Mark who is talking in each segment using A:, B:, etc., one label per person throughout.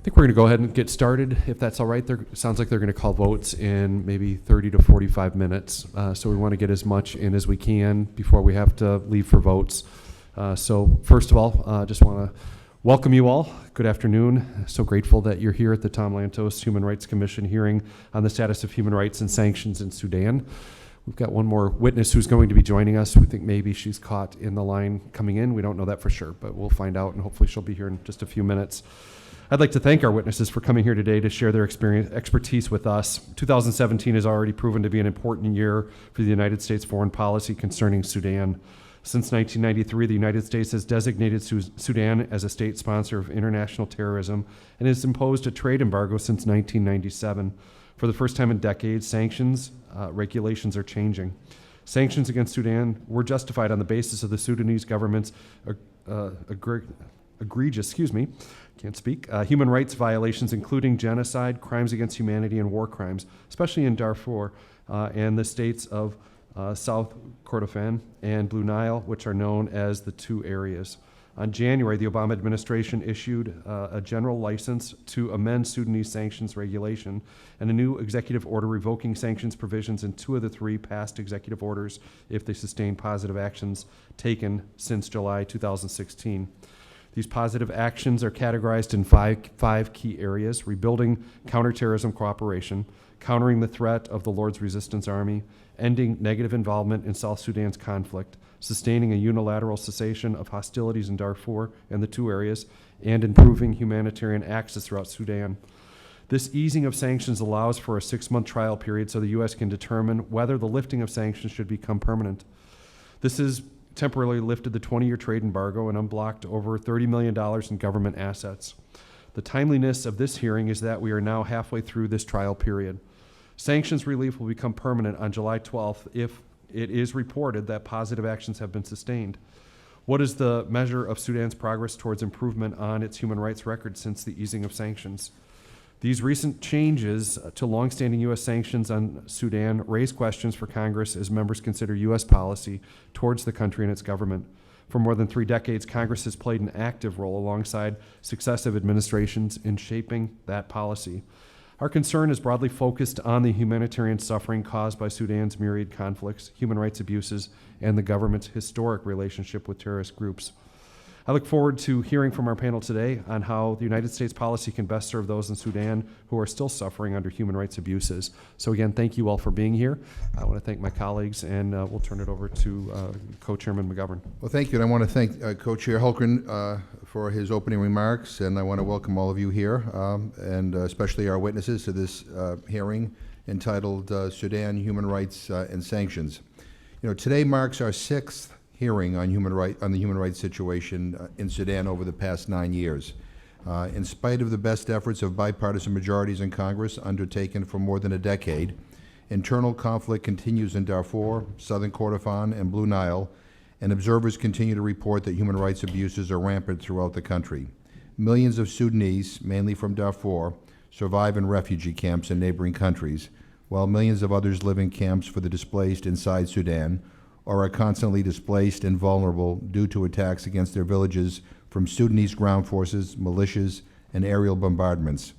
A: think we're going to go ahead and get started, if that's all right. It sounds like they're going to call votes in maybe 30 to 45 minutes. So we want to get as much in as we can before we have to leave for votes. So first of all, just want to welcome you all. Good afternoon. So grateful that you're here at the Lantos Human Rights Commission hearing on the status of human rights and sanctions in Sudan. We've got one more witness who's going to be joining us. We think maybe she's caught in the line coming in. We don't know that for sure, but we'll find out, and hopefully she'll be here in just a few minutes. I'd like to thank our witnesses for coming here today to share their expertise with us. 2017 has already proven to be an important year for the United States foreign policy concerning Sudan. Since 1993, the United States has designated Sudan as a state sponsor of international terrorism and has imposed a trade embargo since 1997. For the first time in decades, sanctions regulations are changing. Sanctions against Sudan were justified on the basis of the Sudanese government's egregious, human rights violations, including genocide, crimes against humanity, and war crimes, especially in Darfur and the states of South Kordofan and Blue Nile, which are known as the two areas. On January, the Obama administration issued a general license to amend Sudanese sanctions regulation and a new executive order revoking sanctions provisions in 2 of the 3 past executive orders if they sustain positive actions taken since July 2016. These positive actions are categorized in five key areas: rebuilding counterterrorism cooperation, countering the threat of the Lord's Resistance Army, ending negative involvement in South Sudan's conflict, sustaining a unilateral cessation of hostilities in Darfur and the two areas, and improving humanitarian access throughout Sudan. This easing of sanctions allows for a 6-month trial period so the U.S. can determine whether the lifting of sanctions should become permanent. This has temporarily lifted the 20-year trade embargo and unblocked over $30 million in government assets. The timeliness of this hearing is that we are now halfway through this trial period. Sanctions relief will become permanent on July 12th if it is reported that positive actions have been sustained. What is the measure of Sudan's progress towards improvement on its human rights record since the easing of sanctions? These recent changes to longstanding U.S. sanctions on Sudan raise questions for Congress as members consider U.S. policy towards the country and its government. For more than 3 decades, Congress has played an active role alongside successive administrations in shaping that policy. Our concern is broadly focused on the humanitarian suffering caused by Sudan's myriad conflicts, human rights abuses, and the government's historic relationship with terrorist groups. I look forward to hearing from our panel today on how the United States policy can best serve those in Sudan who are still suffering under human rights abuses. So again, thank you all for being here. I want to thank my colleagues, and we'll turn it over to Co-Chairman McGovern.
B: Well, thank you, and I want to thank Co-Chair Hultgren for his opening remarks, and I want to welcome all of you here, and especially our witnesses to this hearing entitled Sudan Human Rights and Sanctions. You know, today marks our 6th hearing on the human rights situation in Sudan over the past 9 years. In spite of the best efforts of bipartisan majorities in Congress undertaken for more than a decade, internal conflict continues in Darfur, southern Kordofan, and Blue Nile, and observers continue to report that human rights abuses are rampant throughout the country. Millions of Sudanese, mainly from Darfur, survive in refugee camps in neighboring countries, while millions of others live in camps for the displaced inside Sudan, or are constantly displaced and vulnerable due to attacks against their villages from Sudanese ground forces, militias, and aerial bombardments.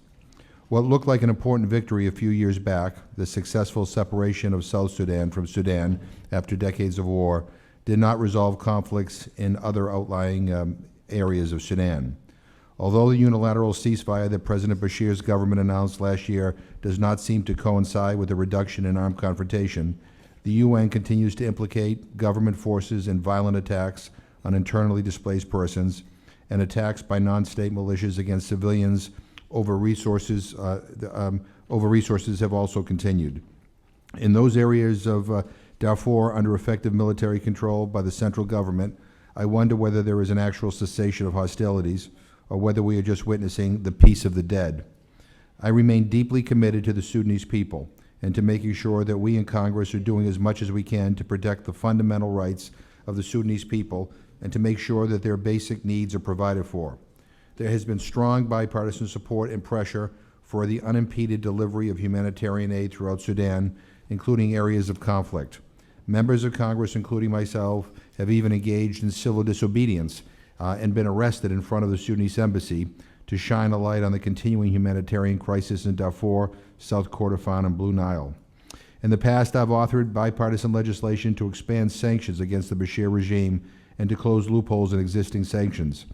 B: What looked like an important victory a few years back, the successful separation of South Sudan from Sudan after decades of war, did not resolve conflicts in other outlying areas of Sudan. Although the unilateral ceasefire that President Bashir's government announced last year does not seem to coincide with a reduction in armed confrontation, the UN continues to implicate government forces in violent attacks on internally displaced persons and attacks by non-state militias against civilians over resources have also continued. In those areas of Darfur under effective military control by the central government, I wonder whether there is an actual cessation of hostilities or whether we are just witnessing the peace of the dead. I remain deeply committed to the Sudanese people and to making sure that we in Congress are doing as much as we can to protect the fundamental rights of the Sudanese people and to make sure that their basic needs are provided for. There has been strong bipartisan support and pressure for the unimpeded delivery of humanitarian aid throughout Sudan, including areas of conflict. Members of Congress, including myself, have even engaged in civil disobedience and been arrested in front of the Sudanese embassy to shine a light on the continuing humanitarian crisis in Darfur, South Kordofan, and Blue Nile. In the past, I've authored bipartisan legislation to expand sanctions against the Bashir regime and to close loopholes in existing sanctions.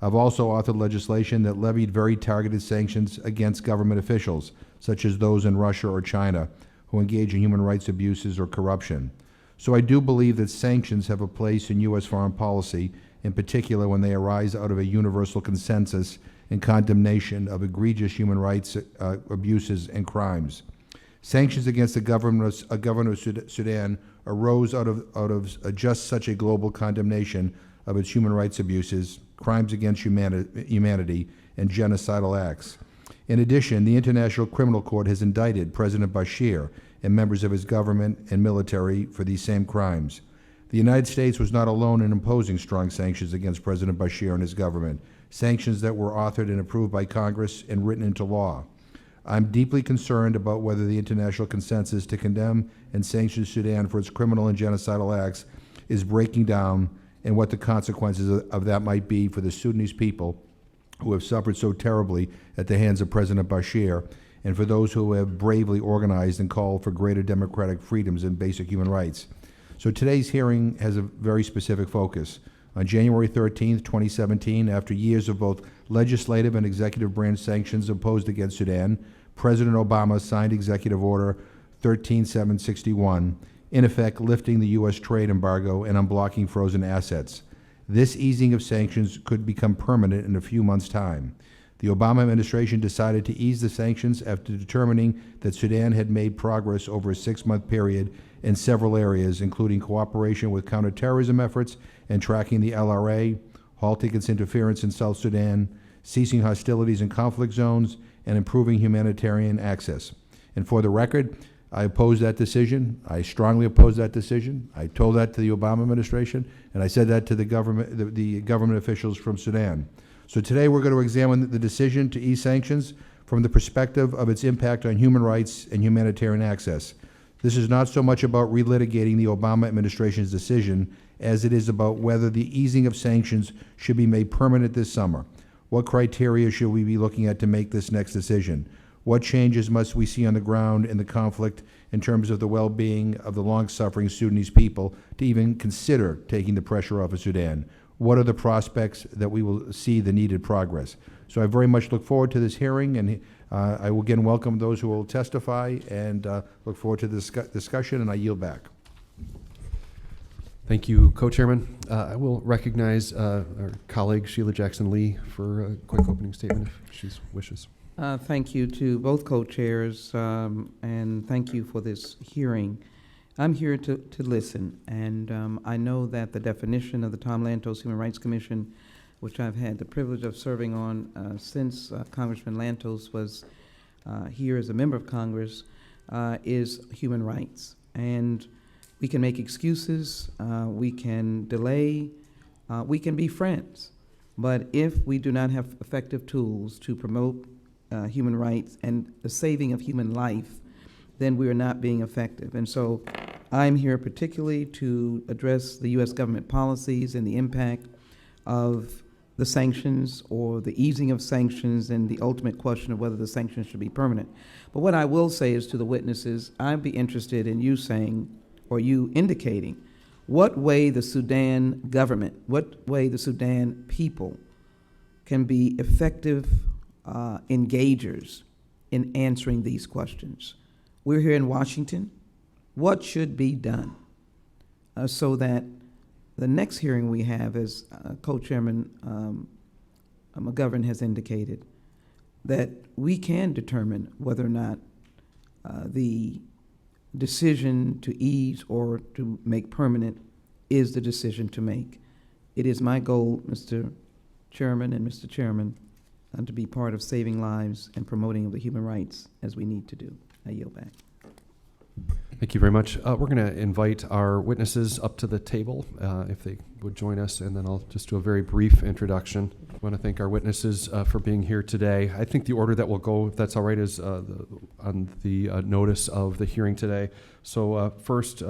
B: I've also authored legislation that levied very targeted sanctions against government officials, such as those in Russia or China, who engage in human rights abuses or corruption. So I do believe that sanctions have a place in U.S. foreign policy, in particular when they arise out of a universal consensus and condemnation of egregious human rights abuses and crimes. Sanctions against the governor of Sudan arose out of just such a global condemnation of its human rights abuses, crimes against humanity, and genocidal acts. In addition, the International Criminal Court has indicted President Bashir and members of his government and military for these same crimes. The United States was not alone in imposing strong sanctions against President Bashir and his government, sanctions that were authored and approved by Congress and written into law. I'm deeply concerned about whether the international consensus to condemn and sanction Sudan for its criminal and genocidal acts is breaking down, and what the consequences of that might be for the Sudanese people who have suffered so terribly at the hands of President Bashir, and for those who have bravely organized and called for greater democratic freedoms and basic human rights. So today's hearing has a very specific focus. On January 13th, 2017, after years of both legislative and executive branch sanctions imposed against Sudan, President Obama signed Executive Order 13761, in effect lifting the U.S. trade embargo and unblocking frozen assets. This easing of sanctions could become permanent in a few months' time. The Obama administration decided to ease the sanctions after determining that Sudan had made progress over a 6-month period in several areas, including cooperation with counterterrorism efforts and tracking the LRA, halting its interference in South Sudan, ceasing hostilities in conflict zones, and improving humanitarian access. And for the record, I oppose that decision. I strongly oppose that decision. I told that to the Obama administration, and I said that to the government officials from Sudan. So today we're going to examine the decision to ease sanctions from the perspective of its impact on human rights and humanitarian access. This is not so much about relitigating the Obama administration's decision as it is about whether the easing of sanctions should be made permanent this summer. What criteria should we be looking at to make this next decision? What changes must we see on the ground in the conflict in terms of the well-being of the long-suffering Sudanese people to even consider taking the pressure off of Sudan? What are the prospects that we will see the needed progress? So I very much look forward to this hearing, and I will again welcome those who will testify and look forward to this discussion, and I yield back.
A: Thank you, Co-Chairman. I will recognize our colleague Sheila Jackson-Lee for a quick opening statement if she wishes.
C: Thank you to both co-chairs, and thank you for this hearing. I'm here to listen, and I know that the definition of the Lantos Human Rights Commission, which I've had the privilege of serving on since Congressman Lantos was here as a member of Congress, is human rights. And we can make excuses, we can delay, we can be friends, but if we do not have effective tools to promote human rights and the saving of human life, then we are not being effective. And so I'm here particularly to address the U.S. government policies and the impact of the sanctions or the easing of sanctions and the ultimate question of whether the sanctions should be permanent. But what I will say is to the witnesses, I'd be interested in you saying, or you indicating, what way the Sudan government, what way the Sudan people can be effective engagers in answering these questions. We're here in Washington. What should be done so that the next hearing we have, as Co-Chairman McGovern has indicated, that we can determine whether or not the decision to ease or to make permanent is the decision to make. It is my goal, Mr. Chairman and Mr. Chairman, to be part of saving lives and promoting of the human rights as we need to do. I yield back.
A: Thank you very much. We're going to invite our witnesses up to the table if they would join us, and then I'll just do a very brief introduction. I want to thank our witnesses for being here today. I think the order that will go, if that's all right, is on the notice of the hearing today. So first,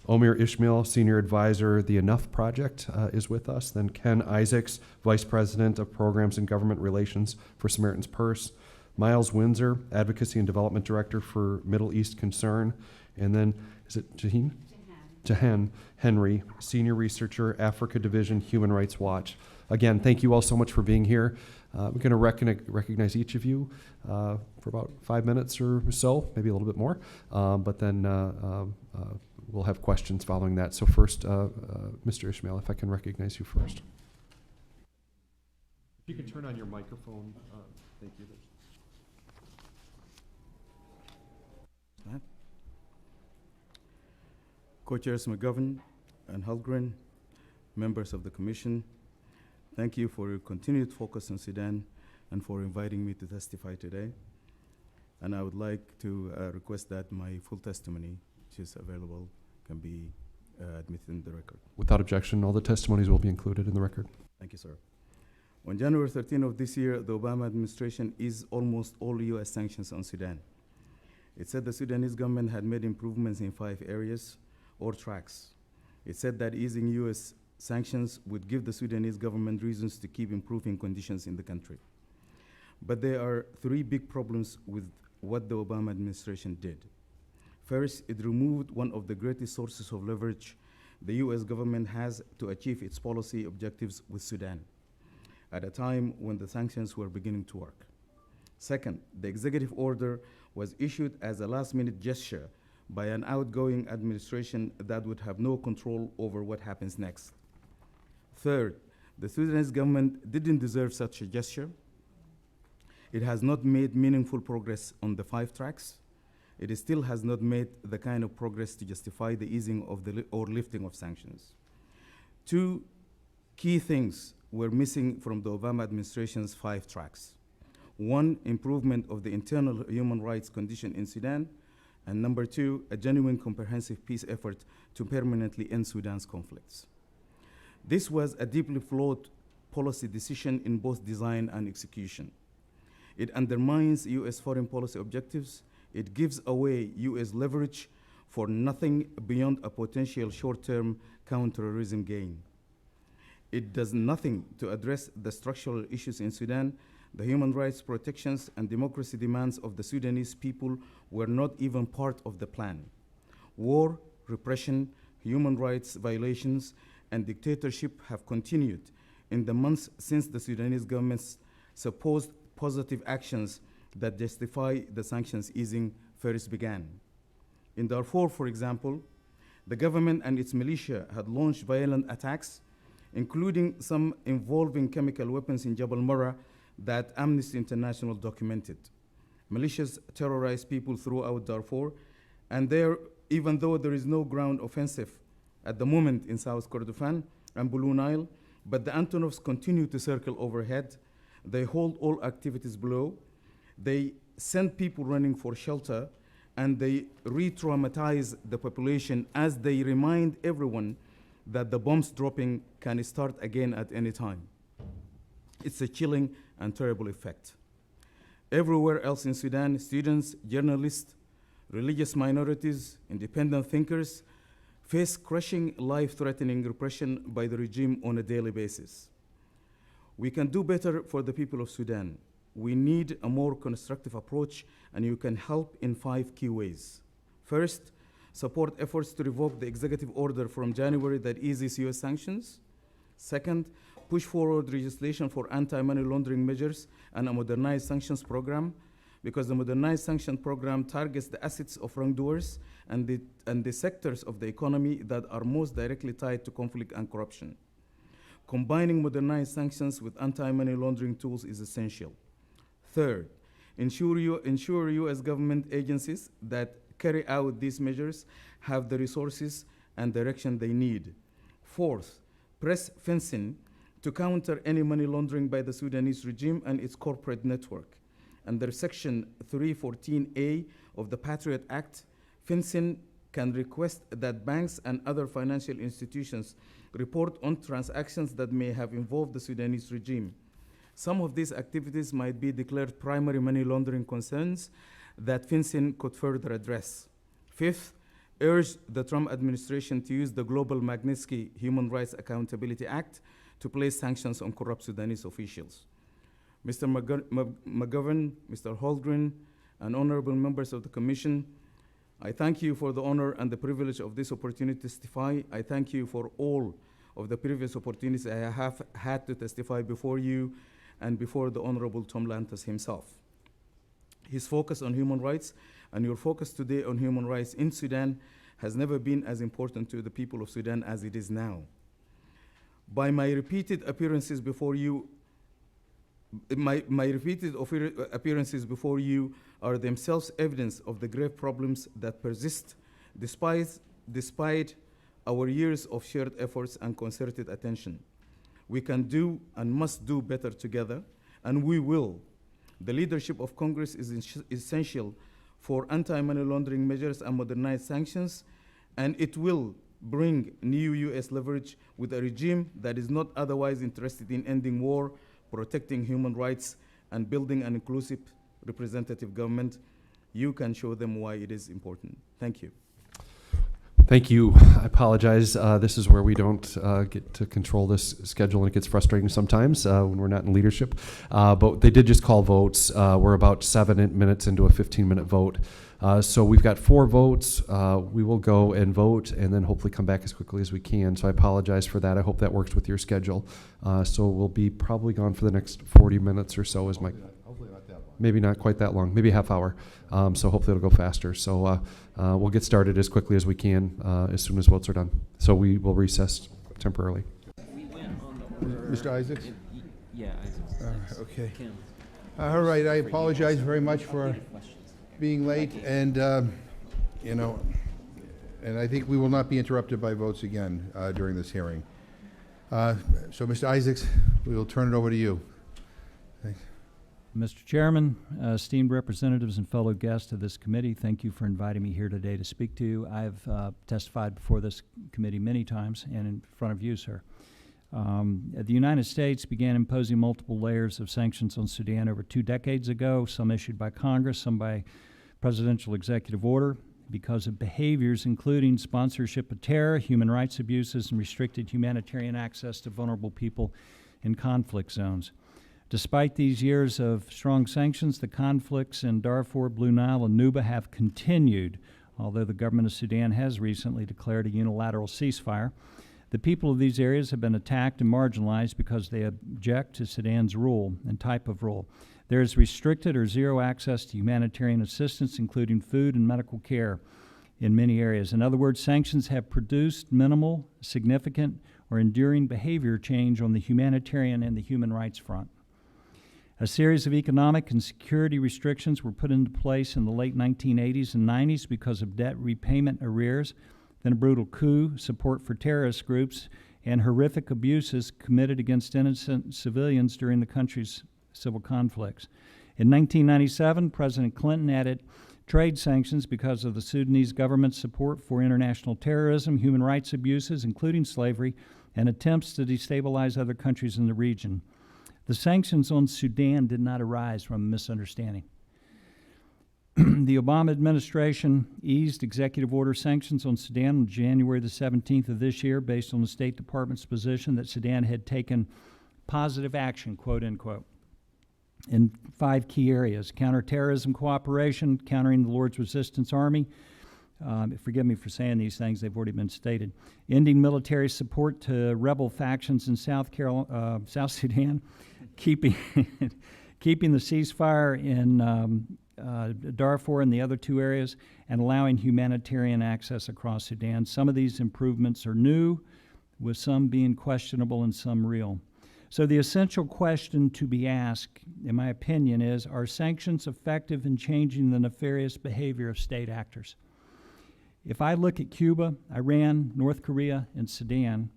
A: Omir Ishmael, Senior Advisor, The Enough Project, is with us. Then Ken Isaacs, Vice President of Programs and Government Relations for Samaritan's Purse. Miles Windsor, Advocacy and Development Director for Middle East Concern. And then, is it Jahan? Jahan Henry, Senior Researcher, Africa Division, Human Rights Watch. Again, thank you all so much for being here. We're going to recognize each of you for about 5 minutes or so, maybe a little bit more. But then we'll have questions following that. So first, Mr. Ishmael, if I can recognize you first. If you could turn on your microphone, thank you.
D: Co-chairs McGovern and Hultgren, members of the Commission, thank you for your continued focus on Sudan and for inviting me to testify today. And I would like to request that my full testimony, which is available, can be admitted in the record.
A: Without objection, all the testimonies will be included in the record.
D: Thank you, sir. On January 13 of this year, the Obama administration eased almost all U.S. sanctions on Sudan. It said the Sudanese government had made improvements in 5 areas or tracks. It said that easing U.S. sanctions would give the Sudanese government reasons to keep improving conditions in the country. But there are 3 big problems with what the Obama administration did. First, it removed one of the greatest sources of leverage the U.S. government has to achieve its policy objectives with Sudan, at a time when the sanctions were beginning to work. Second, the executive order was issued as a last-minute gesture by an outgoing administration that would have no control over what happens next. Third, the Sudanese government didn't deserve such a gesture. It has not made meaningful progress on the 5 tracks. It still has not made the kind of progress to justify the easing of or lifting of sanctions. 2 key things were missing from the Obama administration's 5 tracks. 1, improvement of the internal human rights condition in Sudan, and number 2, a genuine comprehensive peace effort to permanently end Sudan's conflicts. This was a deeply flawed policy decision in both design and execution. It undermines U.S. foreign policy objectives. It gives away U.S. leverage for nothing beyond a potential short-term counterterrorism gain. It does nothing to address the structural issues in Sudan. The human rights protections and democracy demands of the Sudanese people were not even part of the plan. War, repression, human rights violations, and dictatorship have continued in the months since the Sudanese government's supposed positive actions that justify the sanctions easing first began. In Darfur, for example, the government and its militia had launched violent attacks, including some involving chemical weapons in Jabal Mara that Amnesty International documented. Militias terrorized people throughout Darfur, and even though there is no ground offensive at the moment in South Kordofan and Blue Nile, but the Antonovs continue to circle overhead. They hold all activities below. They send people running for shelter, and they re-traumatize the population as they remind everyone that the bombs dropping can start again at any time. It's a chilling and terrible effect. Everywhere else in Sudan, students, journalists, religious minorities, independent thinkers face crushing, life-threatening repression by the regime on a daily basis. We can do better for the people of Sudan. We need a more constructive approach, and you can help in 5 key ways. First, support efforts to revoke the executive order from January that eases US sanctions. Second, push forward legislation for anti-money laundering measures and a modernized sanctions program, because the modernized sanction program targets the assets of wrongdoers and the sectors of the economy that are most directly tied to conflict and corruption. Combining modernized sanctions with anti-money laundering tools is essential. Third, ensure US government agencies that carry out these measures have the resources and direction they need. Fourth, press fencing to counter any money laundering by the Sudanese regime and its corporate network. Under Section 314A of the Patriot Act, FinCEN can request that banks and other financial institutions report on transactions that may have involved the Sudanese regime. Some of these activities might be declared primary money laundering concerns that FinCEN could further address. Fifth, urged the Trump administration to use the Global Magnitsky Human Rights Accountability Act to place sanctions on corrupt Sudanese officials. Mr. McGovern, Mr. Holmgren, and honorable members of the Commission, I thank you for the honor and the privilege of this opportunity to testify. I thank you for all of the previous opportunities I have had to testify before you and before the Honorable Tom Lantos himself. His focus on human rights and your focus today on human rights in Sudan has never been as important to the people of Sudan as it is now. By my repeated appearances before you, appearances before you are themselves evidence of the grave problems that persist despite our years of shared efforts and concerted attention. We can do and must do better together, and we will. The leadership of Congress is essential for anti-money laundering measures and modernized sanctions, and it will bring new U.S. leverage with a regime that is not otherwise interested in ending war, protecting human rights, and building an inclusive representative government. You can show them why it is important. Thank you.
A: Thank you. I apologize. This is where we don't get to control this schedule, and it gets frustrating sometimes when we're not in leadership. But they did just call votes. We're about 7 minutes into a 15-minute vote. So we've got 4 votes. We will go and vote and then hopefully come back as quickly as we can. So I apologize for that. I hope that works with your schedule. So we'll be probably gone for the next 40 minutes or so. Is my
B: Hopefully not that long.
A: maybe not quite that long, maybe a half hour. So hopefully it'll go faster. So we'll get started as quickly as we can as soon as votes are done. So we will recess temporarily.
E: We went on the order.
B: Mr. Isaacs?
E: Yeah, Isaacs.
B: Okay.
E: Kim.
B: All right, I apologize very much for being late, and, you know, and I think we will not be interrupted by votes again during this hearing. So, Mr. Isaacs, we will turn it over to you. Thanks.
F: Mr. Chairman, esteemed representatives and fellow guests of this committee, thank you for inviting me here today to speak to you. I've testified before this committee many times and in front of you, sir. The United States began imposing multiple layers of sanctions on Sudan over 2 decades ago, some issued by Congress, some by presidential executive order, because of behaviors including sponsorship of terror, human rights abuses, and restricted humanitarian access to vulnerable people in conflict zones. Despite these years of strong sanctions, the conflicts in Darfur, Blue Nile, and Nuba have continued, although the government of Sudan has recently declared a unilateral ceasefire. The people of these areas have been attacked and marginalized because they object to Sudan's rule and type of rule. There is restricted or zero access to humanitarian assistance, including food and medical care in many areas. In other words, sanctions have produced minimal, significant, or enduring behavior change on the humanitarian and the human rights front. A series of economic and security restrictions were put into place in the late 1980s and 90s because of debt repayment arrears, then a brutal coup, support for terrorist groups, and horrific abuses committed against innocent civilians during the country's civil conflicts. In 1997, President Clinton added trade sanctions because of the Sudanese government's support for international terrorism, human rights abuses, including slavery, and attempts to destabilize other countries in the region. The sanctions on Sudan did not arise from a misunderstanding. The Obama administration eased executive order sanctions on Sudan on January the 17th of this year based on the State Department's position that Sudan had taken positive action, quote unquote, in 5 key areas: counterterrorism cooperation, countering the Lord's Resistance Army, forgive me for saying these things, they've already been stated, ending military support to rebel factions in South Sudan, keeping the ceasefire in Darfur and the other 2 areas, and allowing humanitarian access across Sudan. Some of these improvements are new, with some being questionable and some real. So the essential question to be asked, in my opinion, is, are sanctions effective in changing the nefarious behavior of state actors? If I look at Cuba, Iran, North Korea, and Sudan,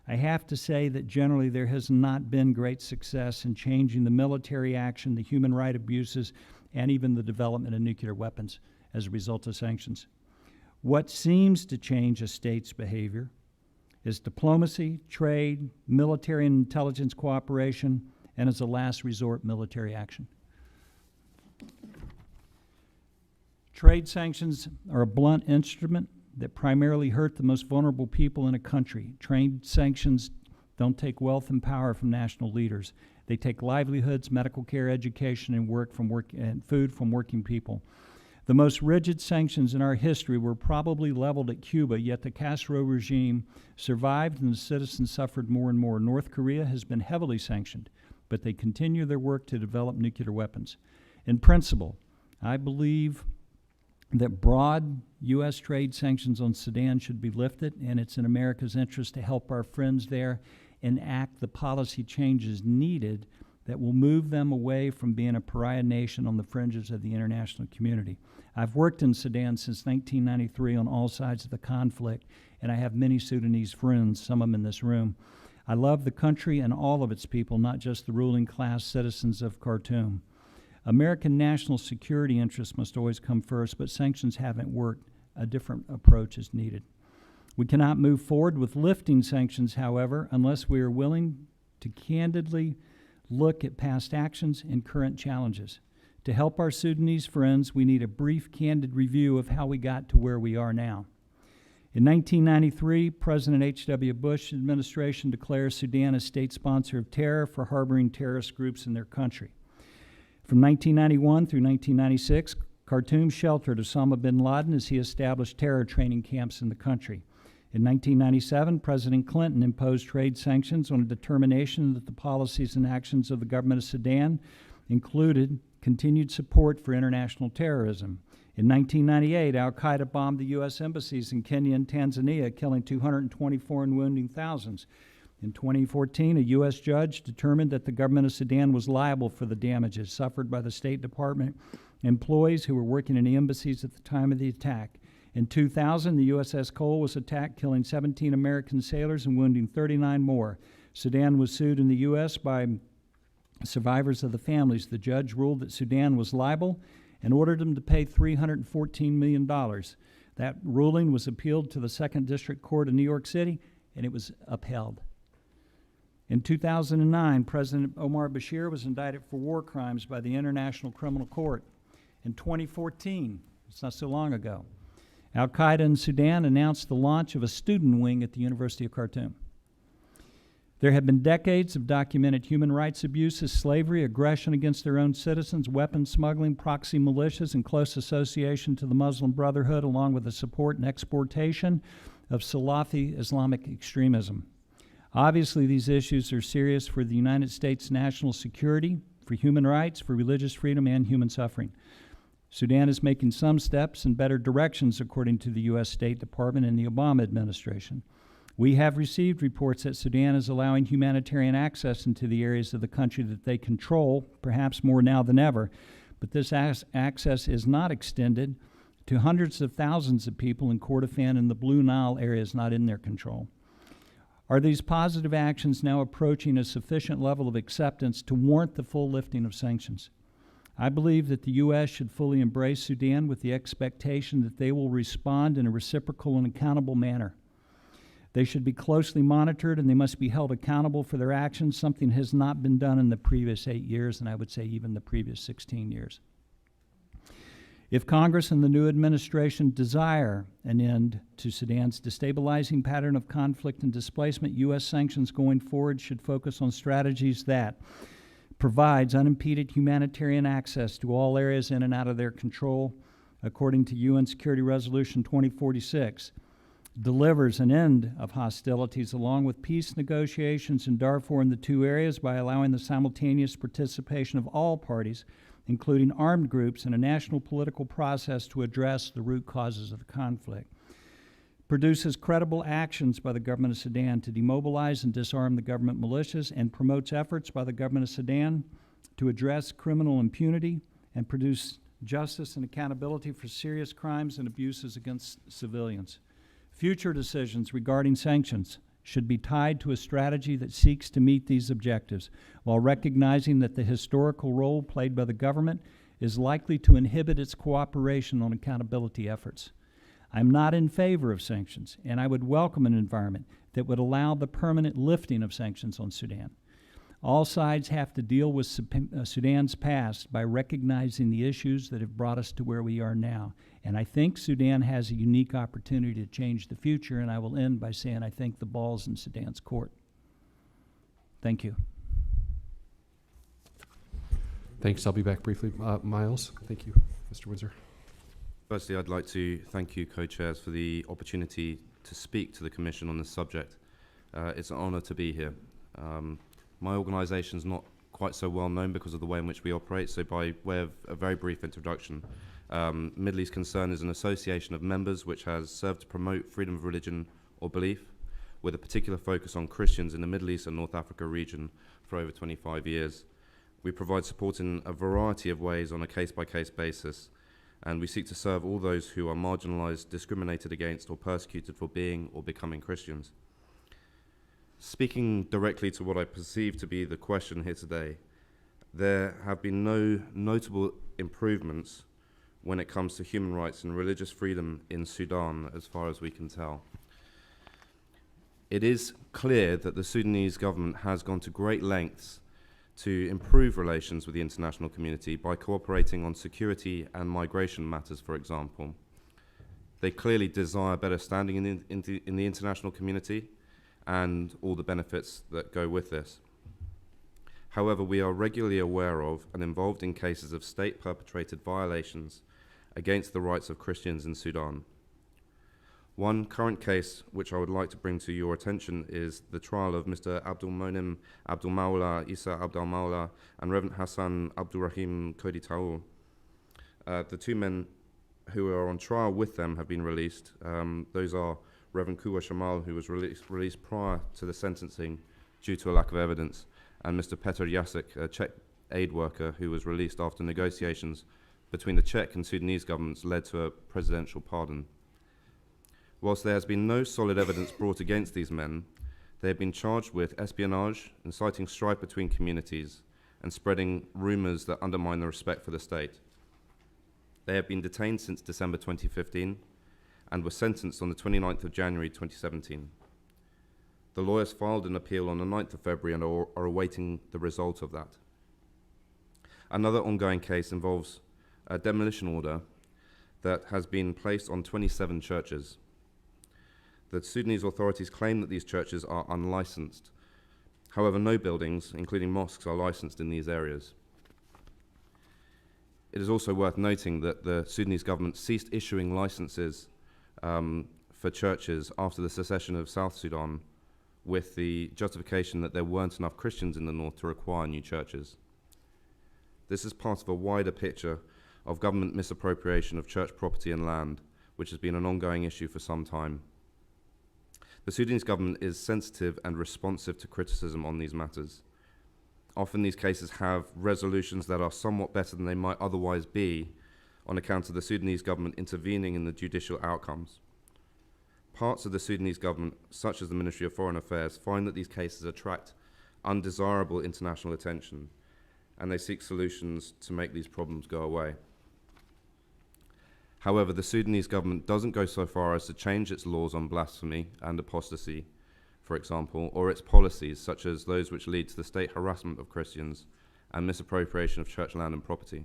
F: I have to say that generally there has not been great success in changing the military action, the human rights abuses, and even the development of nuclear weapons as a result of sanctions. What seems to change a state's behavior is diplomacy, trade, military and intelligence cooperation, and as a last resort, military action. Trade sanctions are a blunt instrument that primarily hurt the most vulnerable people in a country. Trade sanctions don't take wealth and power from national leaders. They take livelihoods, medical care, education, and food from working people. The most rigid sanctions in our history were probably leveled at Cuba, yet the Castro regime survived and the citizens suffered more and more. North Korea has been heavily sanctioned, but they continue their work to develop nuclear weapons. In principle, I believe that broad U.S. trade sanctions on Sudan should be lifted, and it's in America's interest to help our friends there enact the policy changes needed that will move them away from being a pariah nation on the fringes of the international community. I've worked in Sudan since 1993 on all sides of the conflict, and I have many Sudanese friends, some of them in this room. I love the country and all of its people, not just the ruling class citizens of Khartoum. American national security interests must always come first, but sanctions haven't worked. A different approach is needed. We cannot move forward with lifting sanctions, however, unless we are willing to candidly look at past actions and current challenges. To help our Sudanese friends, we need a brief, candid review of how we got to where we are now. In 1993, President H.W. Bush administration declared Sudan a state sponsor of terror for harboring terrorist groups in their country. From 1991 through 1996, Khartoum sheltered Osama bin Laden as he established terror training camps in the country. In 1997, President Clinton imposed trade sanctions on a determination that the policies and actions of the government of Sudan included continued support for international terrorism. In 1998, al-Qaeda bombed the U.S. embassies in Kenya and Tanzania, killing 224 and wounding thousands. In 2014, a U.S. judge determined that the government of Sudan was liable for the damages suffered by the State Department employees who were working in the embassies at the time of the attack. In 2000, the USS Cole was attacked, killing 17 American sailors and wounding 39 more. Sudan was sued in the U.S. by survivors of the families. The judge ruled that Sudan was liable and ordered them to pay $314 million. That ruling was appealed to the 2nd District Court of New York City, and it was upheld. In 2009, President Omar Bashir was indicted for war crimes by the International Criminal Court. In 2014, it's not so long ago, al-Qaeda in Sudan announced the launch of a student wing at the University of Khartoum. There have been decades of documented human rights abuses, slavery, aggression against their own citizens, weapons smuggling, proxy militias, and close association to the Muslim Brotherhood, along with the support and exportation of Salafi Islamic extremism. Obviously, these issues are serious for the United States national security, for human rights, for religious freedom, and human suffering. Sudan is making some steps in better directions, according to the U.S. State Department and the Obama administration. We have received reports that Sudan is allowing humanitarian access into the areas of the country that they control, perhaps more now than ever, but this access is not extended to hundreds of thousands of people in Kordofan and the Blue Nile areas not in their control. Are these positive actions now approaching a sufficient level of acceptance to warrant the full lifting of sanctions? I believe that the U.S. should fully embrace Sudan with the expectation that they will respond in a reciprocal and accountable manner. They should be closely monitored and they must be held accountable for their actions. Something has not been done in the previous 8 years, and I would say even the previous 16 years. If Congress and the new administration desire an end to Sudan's destabilizing pattern of conflict and displacement, U.S. sanctions going forward should focus on strategies that provides unimpeded humanitarian access to all areas in and out of their control, according to UN Security Resolution 2046, delivers an end of hostilities along with peace negotiations in Darfur in the two areas by allowing the simultaneous participation of all parties, including armed groups, in a national political process to address the root causes of the conflict. Produces credible actions by the government of Sudan to demobilize and disarm the government militias, and promotes efforts by the government of Sudan to address criminal impunity and produce justice and accountability for serious crimes and abuses against civilians. Future decisions regarding sanctions should be tied to a strategy that seeks to meet these objectives, while recognizing that the historical role played by the government is likely to inhibit its cooperation on accountability efforts. I'm not in favor of sanctions, and I would welcome an environment that would allow the permanent lifting of sanctions on Sudan. All sides have to deal with Sudan's past by recognizing the issues that have brought us to where we are now, And I think Sudan has a unique opportunity to change the future, and I will end by saying I think the ball's in Sudan's court. Thank you.
A: Thanks. I'll be back briefly. Miles, thank you. Mr. Windsor.
G: Firstly, I'd like to thank you, co-chairs, for the opportunity to speak to the Commission on this subject. It's an honour to be here. My organisation is not quite so well known because of the way in which we operate, so by way of a very brief introduction, Middle East Concern is an association of members which has served to promote freedom of religion or belief, with a particular focus on Christians in the Middle East and North Africa region for over 25 years. We provide support in a variety of ways on a case-by-case basis, and we seek to serve all those who are marginalised, discriminated against, or persecuted for being or becoming Christians. Speaking directly to what I perceive to be the question here today, there have been no notable improvements when it comes to human rights and religious freedom in Sudan, as far as we can tell. It is clear that the Sudanese government has gone to great lengths to improve relations with the international community by cooperating on security and migration matters, for example. They clearly desire better standing in the international community and all the benefits that go with this. However, we are regularly aware of and involved in cases of state-perpetrated violations against the rights of Christians in Sudan. One current case which I would like to bring to your attention is the trial of Mr. Abdul Monem Abdul Mawla Isa Abdul Mawla and Reverend Hassan Abdul Rahim Kodi Taul. The two men who are on trial with them have been released. Those are Reverend Kuwa Shamal, who was released prior to the sentencing due to a lack of evidence, and Mr. Petr Jacek, a Czech aid worker who was released after negotiations between the Czech and Sudanese governments led to a presidential pardon. Whilst there has been no solid evidence brought against these men, they have been charged with espionage, inciting strife between communities, and spreading rumours that undermine the respect for the state. They have been detained since December 2015 and were sentenced on the 29th of January 2017. The lawyers filed an appeal on the 9th of February and are awaiting the result of that. Another ongoing case involves a demolition order that has been placed on 27 churches. The Sudanese authorities claim that these churches are unlicensed. However, no buildings, including mosques, are licensed in these areas. It is also worth noting that the Sudanese government ceased issuing licenses for churches after the secession of South Sudan, with the justification that there weren't enough Christians in the north to require new churches. This is part of a wider picture of government misappropriation of church property and land, which has been an ongoing issue for some time. The Sudanese government is sensitive and responsive to criticism on these matters. Often these cases have resolutions that are somewhat better than they might otherwise be on account of the Sudanese government intervening in the judicial outcomes. Parts of the Sudanese government, such as the Ministry of Foreign Affairs, find that these cases attract undesirable international attention, and they seek solutions to make these problems go away. However, the Sudanese government doesn't go so far as to change its laws on blasphemy and apostasy, for example, or its policies, such as those which lead to the state harassment of Christians and misappropriation of church land and property.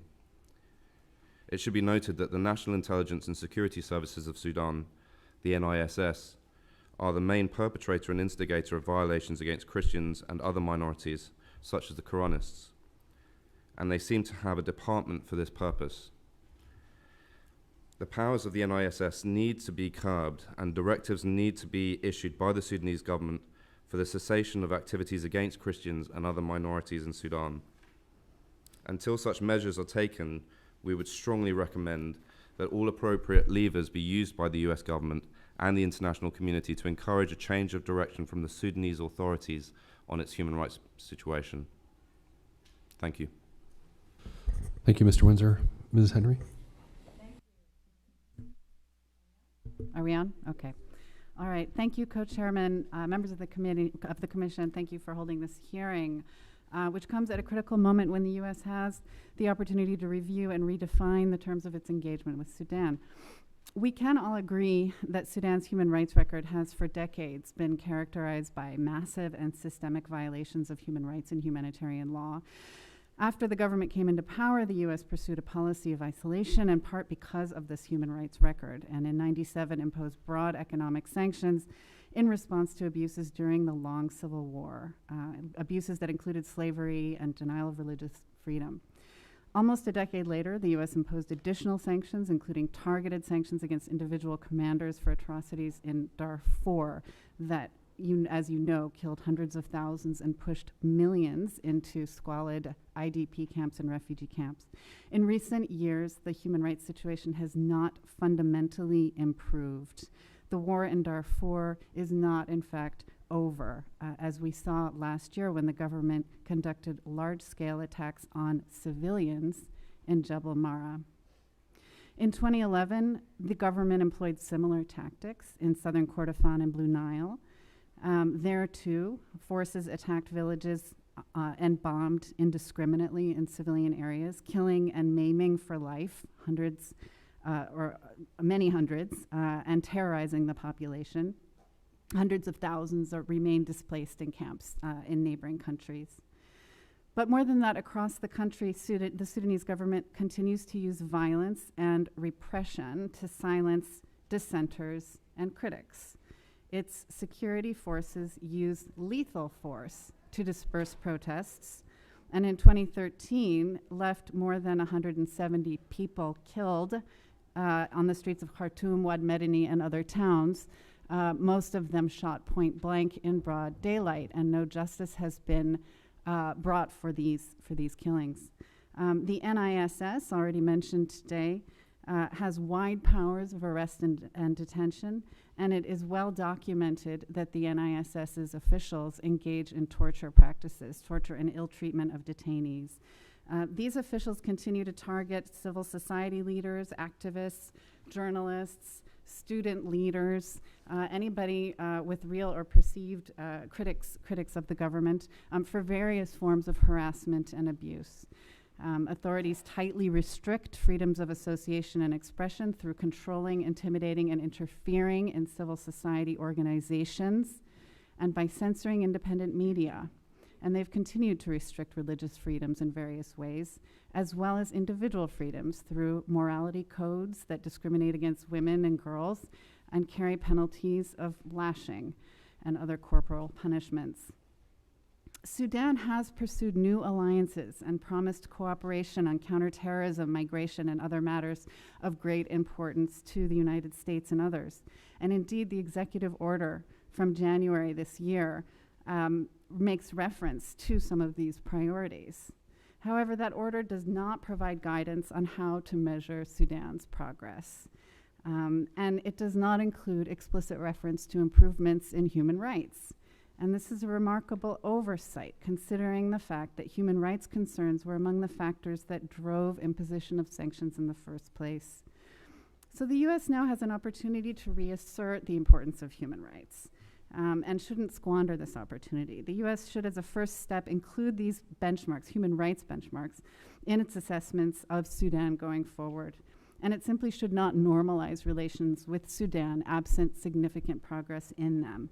G: It should be noted that the National Intelligence and Security Services of Sudan, the NISS, are the main perpetrator and instigator of violations against Christians and other minorities, such as the Quranists, and they seem to have a department for this purpose. The powers of the NISS need to be curbed, and directives need to be issued by the Sudanese government for the cessation of activities against Christians and other minorities in Sudan. Until such measures are taken, we would strongly recommend that all appropriate levers be used by the US government and the international community to encourage a change of direction from the Sudanese authorities on its human rights situation. Thank you.
A: Thank you, Mr. Windsor. Ms. Henry?
H: Are we on? Okay. All right. Thank you, Co-Chairman, members of the Commission. Thank you for holding this hearing, which comes at a critical moment when the U.S. has the opportunity to review and redefine the terms of its engagement with Sudan. We can all agree that Sudan's human rights record has for decades been characterized by massive and systemic violations of human rights and humanitarian law. After the government came into power, the U.S. pursued a policy of isolation, in part because of this human rights record, and in '97 imposed broad economic sanctions in response to abuses during the long civil war, abuses that included slavery and denial of religious freedom. Almost a decade later, the U.S. imposed additional sanctions, including targeted sanctions against individual commanders for atrocities in Darfur that, as you know, killed hundreds of thousands and pushed millions into squalid IDP camps and refugee camps. In recent years, the human rights situation has not fundamentally improved. The war in Darfur is not, in fact, over, as we saw last year when the government conducted large-scale attacks on civilians in Jebel Mara. In 2011, the government employed similar tactics in southern Kordofan and Blue Nile. There, too, forces attacked villages and bombed indiscriminately in civilian areas, killing and maiming for life hundreds, or many hundreds, and terrorizing the population. Hundreds of thousands remain displaced in camps in neighboring countries. But more than that, across the country, the Sudanese government continues to use violence and repression to silence dissenters and critics. Its security forces use lethal force to disperse protests, and in 2013 left more than 170 people killed on the streets of Khartoum, Wad Medani, and other towns, most of them shot point blank in broad daylight, and no justice has been brought for these killings. The NISS, already mentioned today, has wide powers of arrest and detention, and it is well documented that the NISS's officials engage in torture practices, torture and ill treatment of detainees. These officials continue to target civil society leaders, activists, journalists, student leaders, anybody with real or perceived critics of the government for various forms of harassment and abuse. Authorities tightly restrict freedoms of association and expression through controlling, intimidating, and interfering in civil society organizations, and by censoring independent media. And they've continued to restrict religious freedoms in various ways, as well as individual freedoms through morality codes that discriminate against women and girls and carry penalties of lashing and other corporal punishments. Sudan has pursued new alliances and promised cooperation on counterterrorism, migration, and other matters of great importance to the United States and others. And indeed, the executive order from January this year makes reference to some of these priorities. However, that order does not provide guidance on how to measure Sudan's progress. And it does not include explicit reference to improvements in human rights. And this is a remarkable oversight, considering the fact that human rights concerns were among the factors that drove imposition of sanctions in the first place. So the U.S. now has an opportunity to reassert the importance of human rights. And shouldn't squander this opportunity. The U.S. should, as a first step, include these benchmarks, human rights benchmarks, in its assessments of Sudan going forward. And it simply should not normalize relations with Sudan absent significant progress in them.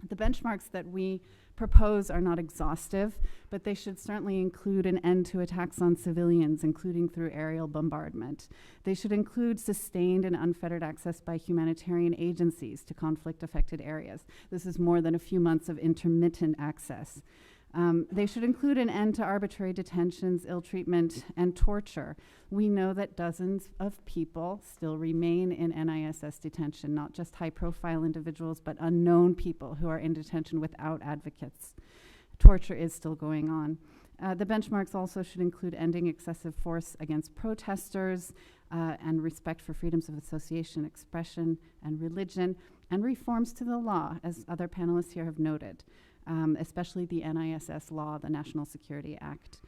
H: The benchmarks that we propose are not exhaustive, but they should certainly include an end to attacks on civilians, including through aerial bombardment. They should include sustained and unfettered access by humanitarian agencies to conflict-affected areas. This is more than a few months of intermittent access. They should include an end to arbitrary detentions, ill treatment, and torture. We know that dozens of people still remain in NISS detention, not just high-profile individuals, but unknown people who are in detention without advocates. Torture is still going on. The benchmarks also should include ending excessive force against protesters and respect for freedoms of association, expression, and religion, and reforms to the law, as other panelists here have noted. Especially the NISS law, the National Security Act.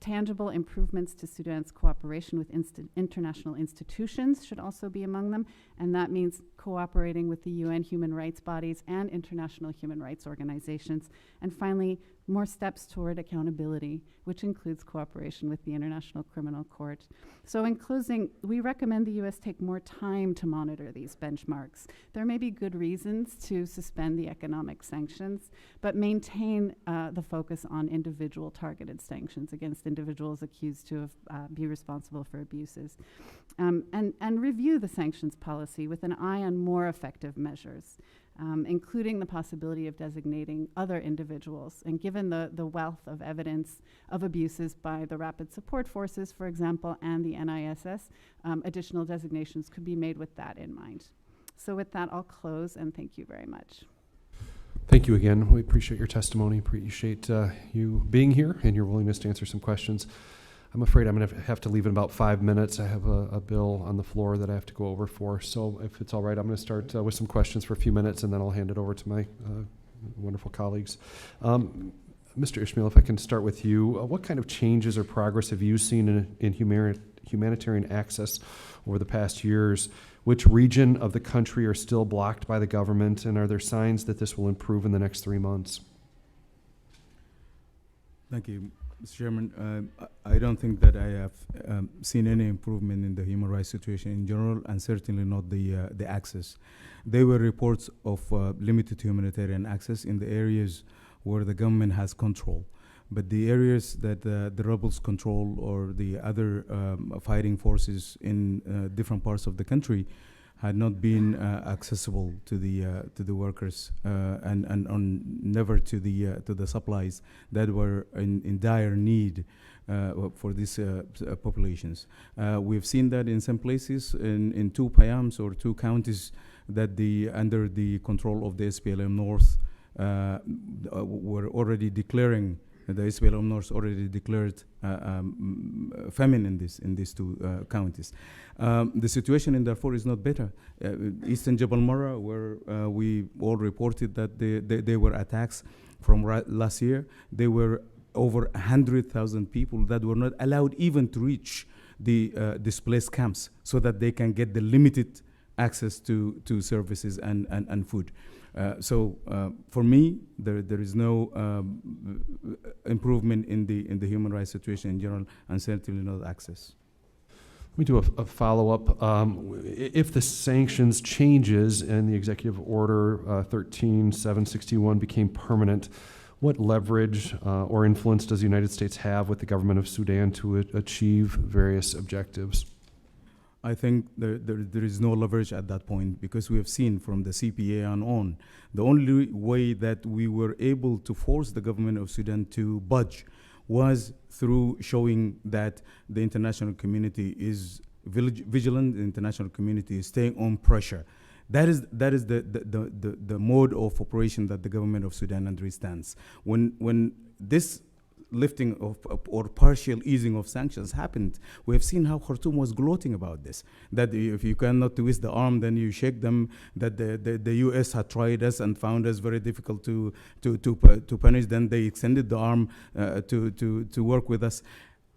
H: Tangible improvements to Sudan's cooperation with international institutions should also be among them, and that means cooperating with the UN human rights bodies and international human rights organizations. And finally, more steps toward accountability, which includes cooperation with the International Criminal Court. So in closing, we recommend the U.S. take more time to monitor these benchmarks. There may be good reasons to suspend the economic sanctions, but maintain the focus on individual targeted sanctions. sanctions against individuals accused to have, be responsible for abuses, and review the sanctions policy with an eye on more effective measures, including the possibility of designating other individuals. And given the wealth of evidence of abuses by the Rapid Support Forces, for example, and the NISS, additional designations could be made with that in mind. So with that, I'll close, and thank you very much.
A: Thank you again. We appreciate your testimony, appreciate you being here and your willingness to answer some questions. I'm afraid I'm going to have to leave in about 5 minutes. I have a bill on the floor that I have to go over for. So if it's all right, I'm going to start with some questions for a few minutes, and then I'll hand it over to my wonderful colleagues. Mr. Ishmael, if I can start with you, what kind of changes or progress have you seen in humanitarian access over the past years? Which region of the country are still blocked by the government, and are there signs that this will improve in the next 3 months?
D: Thank you, Mr. Chairman. I don't think that I have seen any improvement in the human rights situation in general, and certainly not the access. There were reports of limited humanitarian access in the areas where the government has control. But the areas that the rebels control, or the other fighting forces in different parts of the country, had not been accessible to the workers and never to the supplies that were in dire need for these populations. We've seen that in some places, in two Payams or two counties that under the control of the SPLM North were already declaring. The SPLM North already declared famine in these two counties. The situation in Darfur is not better. Eastern Jabal Mara, where we all reported that there were attacks from last year, there were over 100,000 people that were not allowed even to reach the displaced camps, so that they can get the limited access to services and food. So for me, there is no improvement in the human rights situation in general, and certainly not access.
A: Let me do a follow-up. If the sanctions changes and the Executive Order 13761 became permanent, what leverage or influence does the United States have with the government of Sudan to achieve various objectives?
D: I think there is no leverage at that point, because we have seen from the CPA and on, the only way that we were able to force the government of Sudan to budge was through showing that the international community is vigilant, the international community is staying on pressure. That is the mode of operation that the government of Sudan understands. When this lifting of or partial easing of sanctions happened, we have seen how Khartoum was gloating about this, that if you cannot twist the arm, then you shake them, that the US had tried us and found us very difficult to punish, then they extended the arm to work with us.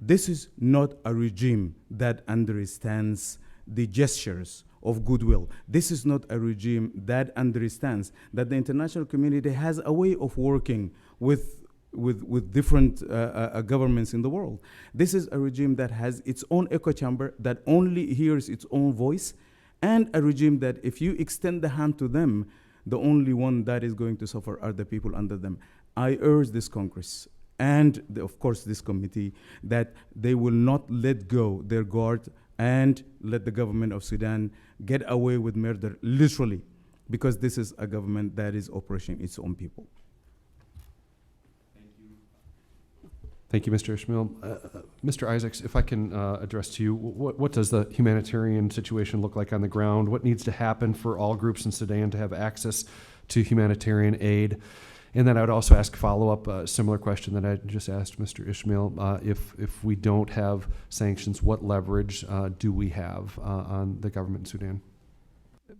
D: This is not a regime that understands the gestures of goodwill. This is not a regime that understands that the international community has a way of working with different governments in the world. This is a regime that has its own echo chamber, that only hears its own voice, and a regime that if you extend the hand to them, the only one that is going to suffer are the people under them. I urge this Congress and of course this committee that they will not let go their guard and let the government of Sudan get away with murder, literally, because this is a government that is oppressing its own people.
A: Thank you, Mr. Ishmael. Mr. Isaacs, if I can address to you, what does the humanitarian situation look like on the ground? What needs to happen for all groups in Sudan to have access to humanitarian aid? And then I would also ask a follow-up, similar question that I just asked Mr. Ishmael. If we don't have sanctions, what leverage do we have on the government in Sudan?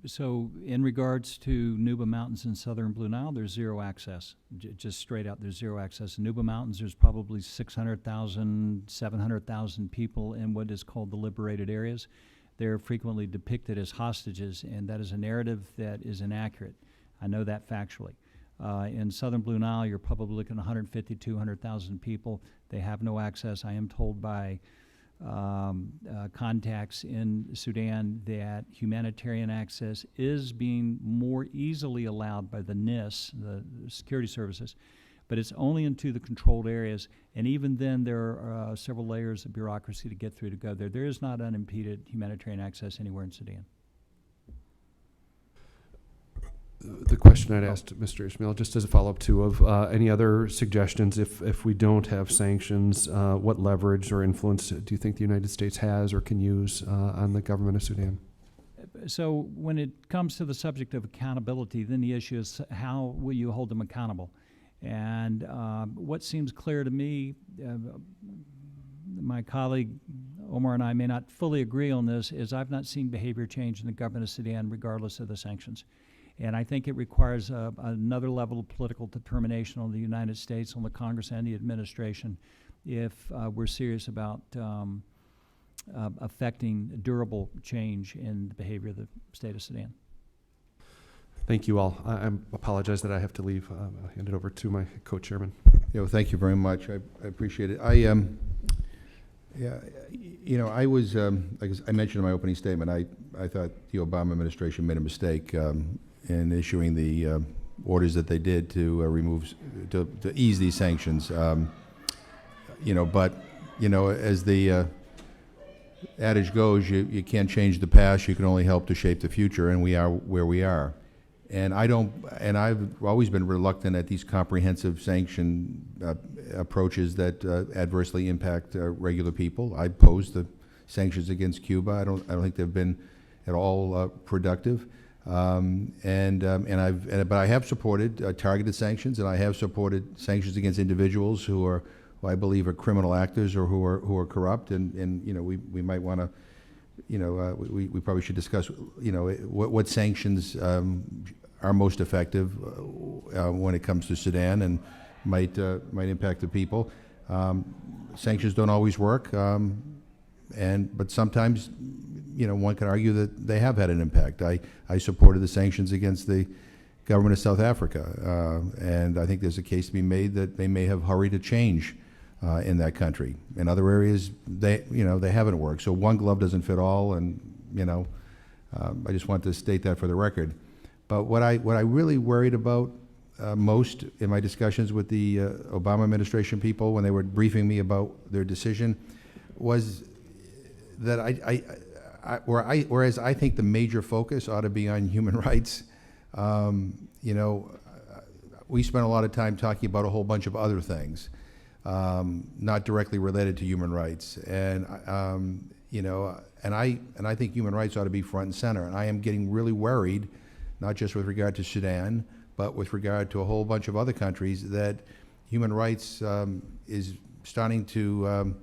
F: So in regards to Nuba Mountains in southern Blue Nile, there's zero access. Just straight out, there's zero access. In Nuba Mountains, there's probably 600,000, 700,000 people in what is called the liberated areas. They're frequently depicted as hostages, and that is a narrative that is inaccurate. I know that factually. In southern Blue Nile, you're probably looking at 150, 200,000 people. They have no access. I am told by contacts in Sudan that humanitarian access is being more easily allowed by the NIS, the security services, but it's only into the controlled areas, and even then there are several layers of bureaucracy to get through to go there. There is not unimpeded humanitarian access anywhere in Sudan.
A: The question I'd asked Mr. Ismail, just as a follow-up too, of any other suggestions if we don't have sanctions, what leverage or influence do you think the United States has or can use on the government of Sudan?
F: So when it comes to the subject of accountability, then the issue is how will you hold them accountable? And what seems clear to me, my colleague Omar and I may not fully agree on this, is I've not seen behavior change in the government of Sudan regardless of the sanctions. And I think it requires another level of political determination on the United States, on the Congress and the administration, if we're serious about affecting durable change in the behavior of the state of Sudan.
A: Thank you all. I apologize that I have to leave. I'll hand it over to my co-chairman.
B: Thank you very much. I appreciate it. Yeah, I was, like I mentioned in my opening statement, I thought the Obama administration made a mistake in issuing the orders that they did to to ease these sanctions. But as the adage goes, you can't change the past. You can only help to shape the future, and we are where we are. And I've always been reluctant at these comprehensive sanction approaches that adversely impact regular people. I opposed the sanctions against Cuba. I don't think they've been at all productive. But I have supported targeted sanctions, and I have supported sanctions against individuals who I believe are criminal actors or who are corrupt. And we might want to, we probably should discuss, what sanctions are most effective when it comes to Sudan and might impact the people. Sanctions don't always work, but sometimes, one can argue that they have had an impact. I supported the sanctions against the government of South Africa, and I think there's a case to be made that they may have hurried a change in that country. In other areas, they haven't worked. So one glove doesn't fit all, and I just want to state that for the record. But what I really worried about most in my discussions with the Obama administration people when they were briefing me about their decision was that whereas I think the major focus ought to be on human rights, we spent a lot of time talking about a whole bunch of other things, not directly related to human rights. And I think human rights ought to be front and center. And I am getting really worried, not just with regard to Sudan, but with regard to a whole bunch of other countries, that human rights is starting to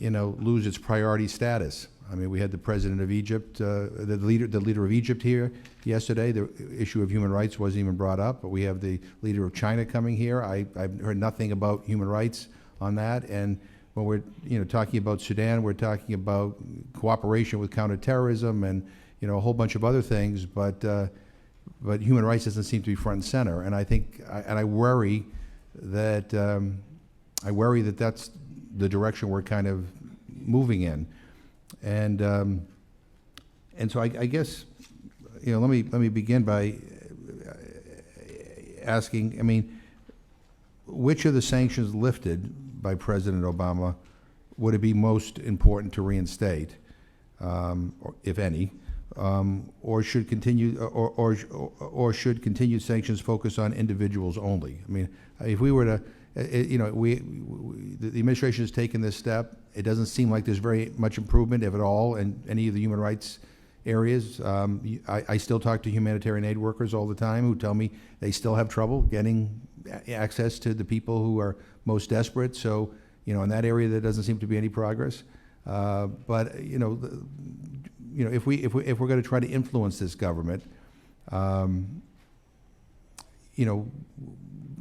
B: lose its priority status. I mean, we had the president of Egypt, the leader of Egypt here yesterday. The issue of human rights wasn't even brought up, but we have the leader of China coming here. I've heard nothing about human rights on that. And when we're talking about Sudan, we're talking about cooperation with counterterrorism and a whole bunch of other things, but human rights doesn't seem to be front and center. And I worry that that's the direction we're kind of moving in. And so I guess let me begin by asking, I mean, which of the sanctions lifted by President Obama would it be most important to reinstate, or, if any, or should continue, or should continued sanctions focus on individuals only? I mean, if we were to, the administration has taken this step. It doesn't seem like there's very much improvement, if at all, in any of the human rights areas. I still talk to humanitarian aid workers all the time who tell me they still have trouble getting access to the people who are most desperate. So, in that area, there doesn't seem to be any progress. But if we're going to try to influence this government,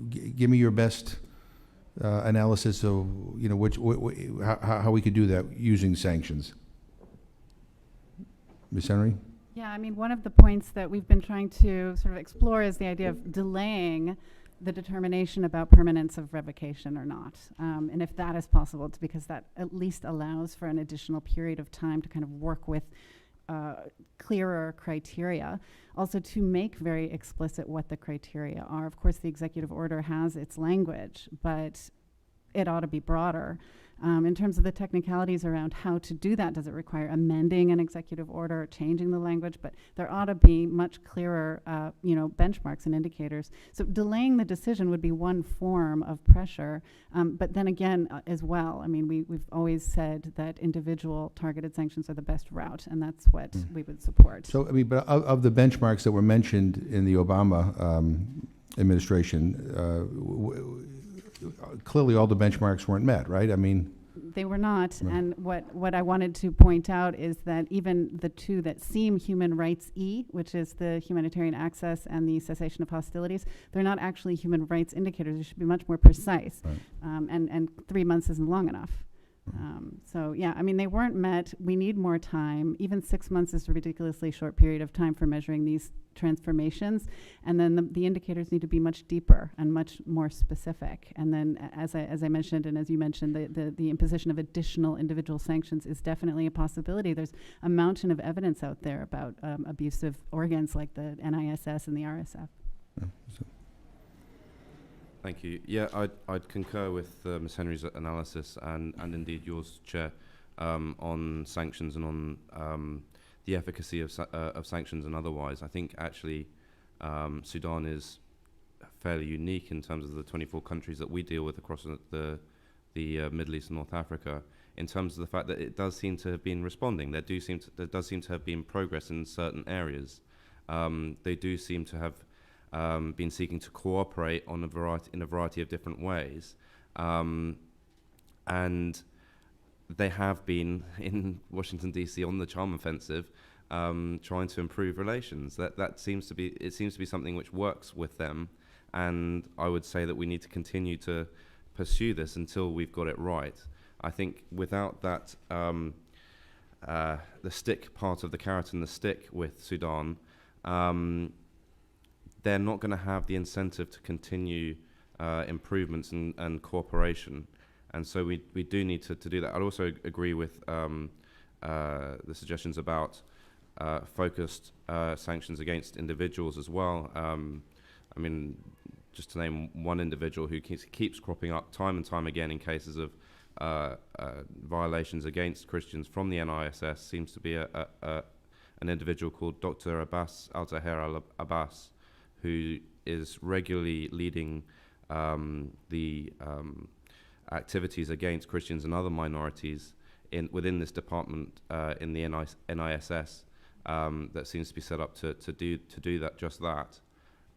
B: give me your best analysis of how we could do that using sanctions. Ms. Henry?
H: Yeah, I mean, one of the points that we've been trying to sort of explore is the idea of delaying the determination about permanence of revocation or not. And if that is possible, it's because that at least allows for an additional period of time to kind of work with clearer criteria. Also, to make very explicit what the criteria are. Of course, the executive order has its language, but it ought to be broader. In terms of the technicalities around how to do that, does it require amending an executive order, changing the language? But there ought to be much clearer, benchmarks and indicators. So delaying the decision would be one form of pressure. But then again, as well, I mean, we've always said that individual targeted sanctions are the best route, and that's what we would support.
B: So, I mean, but of the benchmarks that were mentioned in the Obama administration, clearly all the benchmarks weren't met, right? I mean,
H: they were not,
B: No.
H: and what I wanted to point out is that even the two that seem human rights which is the humanitarian access and the cessation of hostilities, they're not actually human rights indicators. They should be much more precise.
B: Right.
H: And 3 months isn't long enough. So yeah, I mean, they weren't met. We need more time. Even 6 months is a ridiculously short period of time for measuring these transformations. And then the indicators need to be much deeper and much more specific. And then, as I mentioned, and as you mentioned, the imposition of additional individual sanctions is definitely a possibility. There's a mountain of evidence out there about abusive organs like the NISS and the RSF.
G: Thank you. Yeah, I'd concur with Ms. Henry's analysis and indeed yours, Chair, on sanctions and on the efficacy of sanctions and otherwise. I think actually Sudan is fairly unique in terms of the 24 countries that we deal with across the Middle East and North Africa, in terms of the fact that it does seem to have been responding. There does seem to have been progress in certain areas. They do seem to have been seeking to cooperate in a variety of different ways, and they have been in Washington D.C. on the charm offensive, trying to improve relations. That seems to be something which works with them, and I would say that we need to continue to pursue this until we've got it right. I think without that, the stick part of the carrot and the stick with Sudan, they're not going to have the incentive to continue improvements and cooperation. And so we do need to do that. I'd also agree with the suggestions about focused sanctions against individuals as well. I mean, just to name one individual who keeps cropping up time and time again in cases of violations against Christians from the NISS seems to be an individual called Dr. Abbas Al-Tahir al-Abbas, who is regularly leading the activities against Christians and other minorities within this department in the NISS that seems to be set up to do that, just that.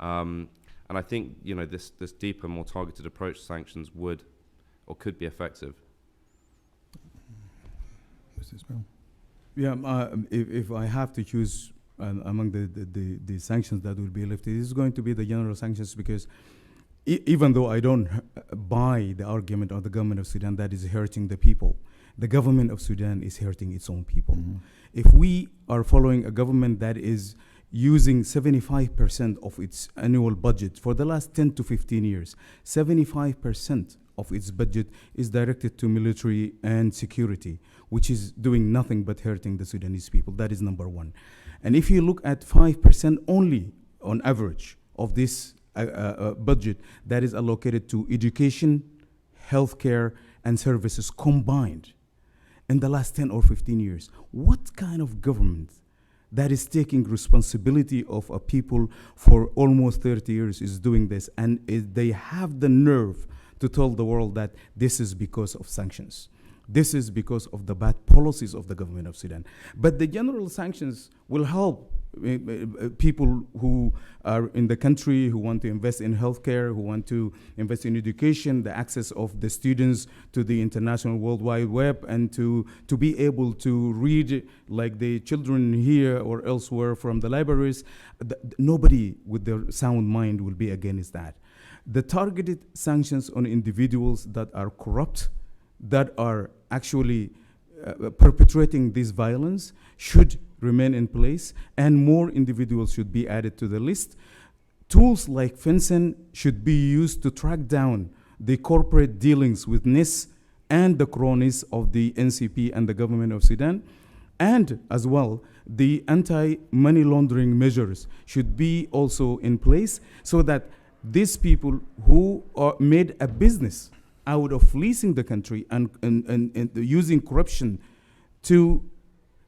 G: And I think this deeper, more targeted approach to sanctions would or could be effective.
D: Yeah, if I have to choose among the sanctions that will be lifted, it's going to be the general sanctions, because even though I don't buy the argument of the government of Sudan that is hurting the people, the government of Sudan is hurting its own people.
B: Mm-hmm.
D: If we are following a government that is using 75% of its annual budget for the last 10 to 15 years, 75% of its budget is directed to military and security, which is doing nothing but hurting the Sudanese people. That is number one. And if you look at 5% only on average of this budget that is allocated to education, healthcare, and services combined in the last 10 or 15 years, what kind of government that is taking responsibility of a people for almost 30 years is doing this? And they have the nerve to tell the world that this is because of sanctions. This is because of the bad policies of the government of Sudan. But the general sanctions will help people who are in the country, who want to invest in healthcare, who want to invest in education, the access of the students to the international World Wide Web, and to be able to read like the children here or elsewhere from the libraries. Nobody with their sound mind will be against that. The targeted sanctions on individuals that are corrupt, that are actually perpetrating this violence, should remain in place, and more individuals should be added to the list. Tools like FinCEN should be used to track down the corporate dealings with NIS and the cronies of the NCP and the government of Sudan. And as well, the anti-money laundering measures should be also in place so that these people who are made a business out of fleecing the country and using corruption to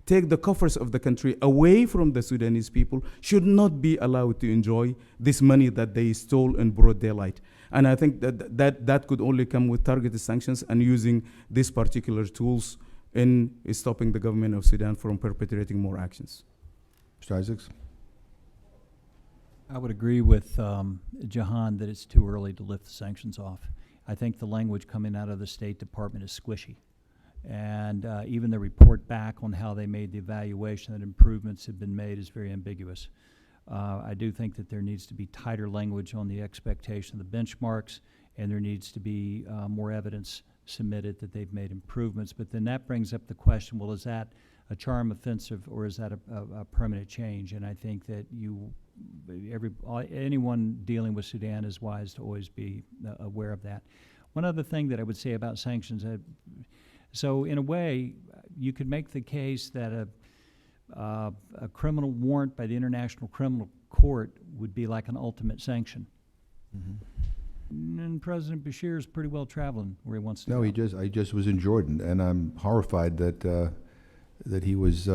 D: take the coffers of the country away from the Sudanese people should not be allowed to enjoy this money that they stole in broad daylight. And I think that could only come with targeted sanctions and using these particular tools in stopping the government of Sudan from perpetrating more actions.
B: Mr. Isaacs?
F: I would agree with Jahan that it's too early to lift the sanctions off. I think the language coming out of the State Department is squishy. And even the report back on how they made the evaluation that improvements have been made is very ambiguous. I do think that there needs to be tighter language on the expectation of the benchmarks, and there needs to be more evidence submitted that they've made improvements. But then that brings up the question, well, is that a charm offensive or is that a permanent change? And I think that anyone dealing with Sudan is wise to always be aware of that. One other thing that I would say about sanctions, so in a way, you could make the case that a criminal warrant by the International Criminal Court would be like an ultimate sanction. Mm-hmm. And President Bashir is pretty well traveling where he wants to go.
B: No, I just was in Jordan, and I'm horrified that he was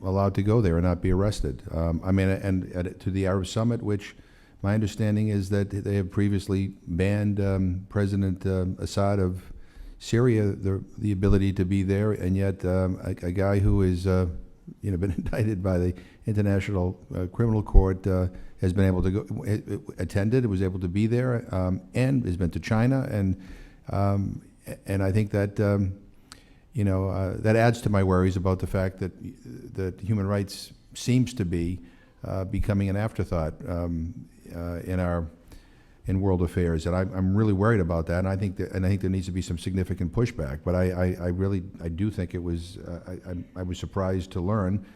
B: allowed to go there and not be arrested. I mean, and to the Arab Summit, which my understanding is that they have previously banned President Assad of Syria the ability to be there, and yet a guy who is been indicted by the International Criminal Court has been able to go, attended, was able to be there, and has been to China, and I think that that adds to my worries about the fact that human rights seems to be becoming an afterthought in world affairs, and I'm really worried about that, and I think there needs to be some significant pushback. But I do think it was I was surprised to learn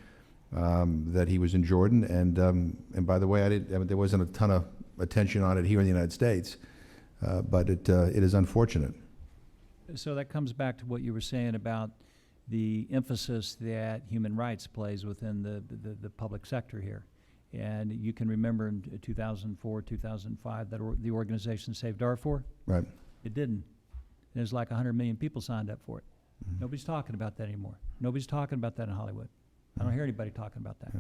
B: that he was in Jordan, and by the way, there wasn't a ton of attention on it here in the United States, but it is unfortunate.
F: So that comes back to what you were saying about the emphasis that human rights plays within the public sector here. And you can remember in 2004, 2005, that the organization Save Darfur?
B: Right.
F: It didn't. There's like 100 million people signed up for it. Mm-hmm. Nobody's talking about that anymore. Nobody's talking about that in Hollywood. I don't hear anybody talking about that.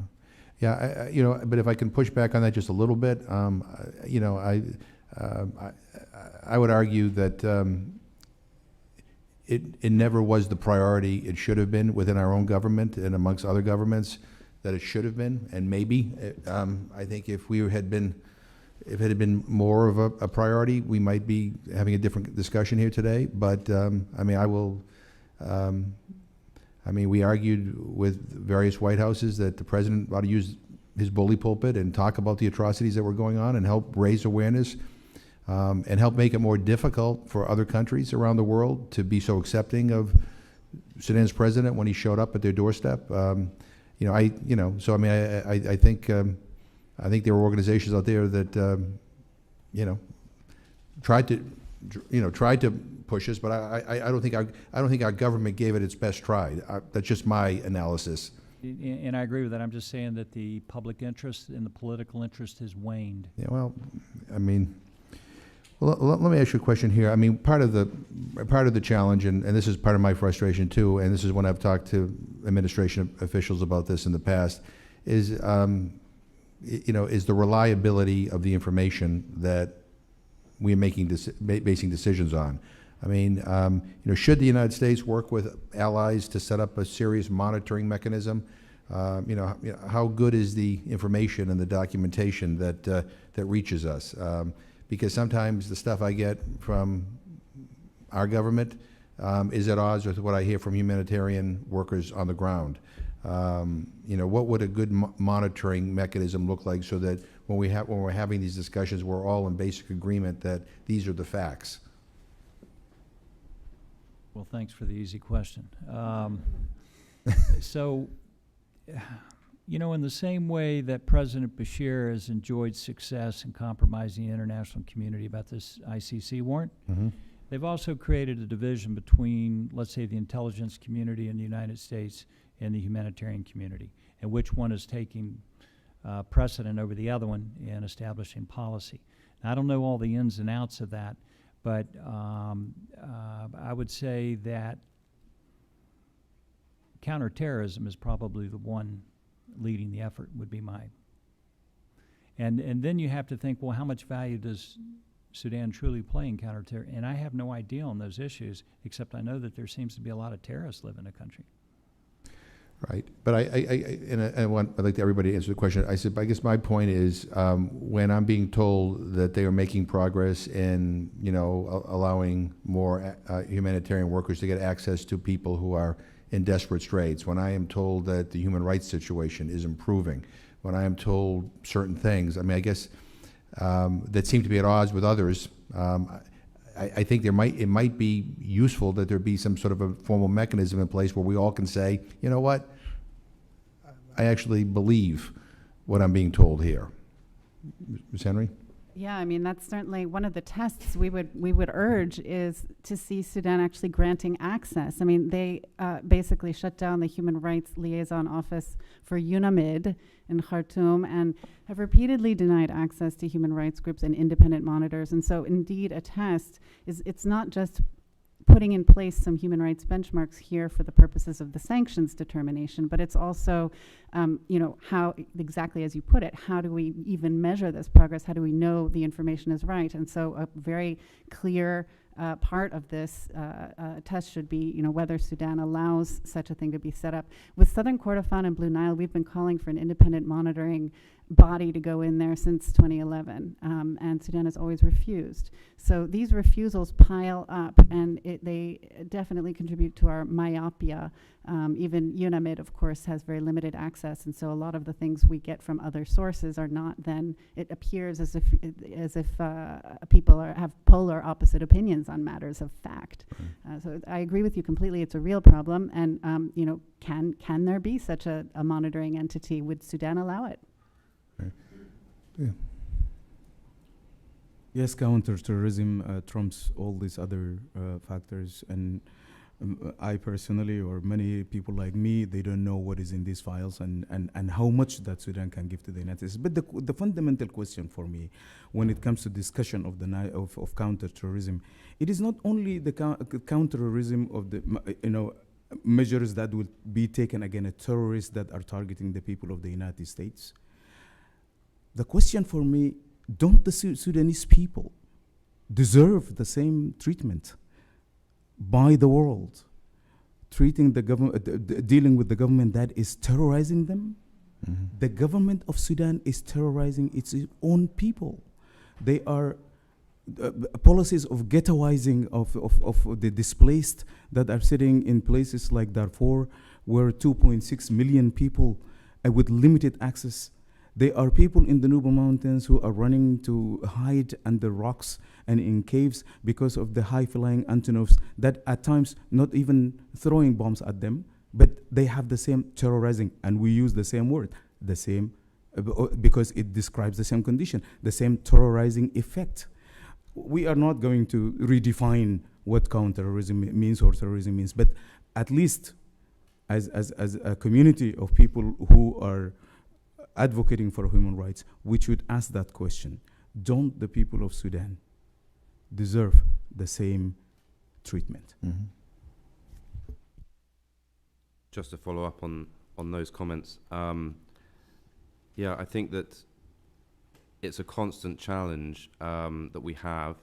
B: Yeah, but if I can push back on that just a little bit, I would argue that it never was the priority it should have been within our own government and amongst other governments that it should have been, and maybe I think if it had been more of a priority, we might be having a different discussion here today. But we argued with various White Houses that the president ought to use his bully pulpit and talk about the atrocities that were going on and help raise awareness and help make it more difficult for other countries around the world to be so accepting of Sudan's president when he showed up at their doorstep. I think there are organizations out there that tried to push us, but I don't think our government gave it its best try. That's just my analysis.
F: And I agree with that. I'm just saying that the public interest and the political interest has waned.
B: Yeah, well, let me ask you a question here. I mean, part of the challenge, and this is part of my frustration too, and this is when I've talked to administration officials about this in the past, is the reliability of the information that we are basing decisions on. I mean, should the United States work with allies to set up a serious monitoring mechanism? How good is the information and the documentation that reaches us? Because sometimes the stuff I get from our government is at odds with what I hear from humanitarian workers on the ground. What would a good monitoring mechanism look like so that when we're having these discussions, we're all in basic agreement that these are the facts?
F: Well, thanks for the easy question. So, in the same way that President Bashir has enjoyed success in compromising the international community about this ICC warrant,
B: Mm-hmm.
F: they've also created a division between, let's say, the intelligence community in the United States in the humanitarian community, and which one is taking precedent over the other one in establishing policy. Now, I don't know all the ins and outs of that, but I would say that counterterrorism is probably the one leading the effort, would be my. And then you have to think, well, how much value does Sudan truly play in counterterrorism? And I have no idea on those issues, except I know that there seems to be a lot of terrorists live in the country.
B: Right, but I'd like everybody to answer the question. I guess my point is, when I'm being told that they are making progress in, allowing more humanitarian workers to get access to people who are in desperate straits, when I am told that the human rights situation is improving, when I am told certain things, I guess that seem to be at odds with others, I think it might be useful that there be some sort of a formal mechanism in place where we all can say, you know what, I actually believe what I'm being told here. Ms. Henry?
H: Yeah, I mean, that's certainly one of the tests we would urge is to see Sudan actually granting access. I mean, they basically shut down the Human Rights Liaison Office for UNAMID in Khartoum and have repeatedly denied access to human rights groups and independent monitors. And so indeed a test is, it's not just putting in place some human rights benchmarks here for the purposes of the sanctions determination, but it's also, how, exactly as you put it, how do we even measure this progress? How do we know the information is right? And so a very clear part of this test should be, whether Sudan allows such a thing to be set up. With Southern Kordofan and Blue Nile, we've been calling for an independent monitoring body to go in there since 2011, and Sudan has always refused. So these refusals pile up, and they definitely contribute to our myopia. Even UNAMID, of course, has very limited access, and so a lot of the things we get from other sources are not then, it appears as if people have polar opposite opinions on matters of fact. So I agree with you completely. It's a real problem, and can there be such a monitoring entity? Would Sudan allow it?
B: Yeah.
D: Yes, counterterrorism trumps all these other factors, and I personally, or many people like me, they don't know what is in these files and how much that Sudan can give to the United States. But the fundamental question for me, when it comes to discussion of of counterterrorism, it is not only the counterterrorism of the measures that will be taken against terrorists that are targeting the people of the United States. The question for me, don't the Sudanese people deserve the same treatment by the world, treating the government, dealing with the government that is terrorizing them? Mm-hmm. The government of Sudan is terrorizing its own people. They are policies of ghettoizing of the displaced that are sitting in places like Darfur, where 2.6 million people with limited access. There are people in the Nuba Mountains who are running to hide under rocks and in caves because of the high-flying Antonovs that at times not even throwing bombs at them, but they have the same terrorizing, and we use the same word, the same, because it describes the same condition, the same terrorizing effect. We are not going to redefine what counterterrorism means or terrorism means, but at least as a community of people who are advocating for human rights, we should ask that question. Don't the people of Sudan deserve the same treatment?
B: Mm-hmm.
G: Just to follow up on those comments, I think that it's a constant challenge that we have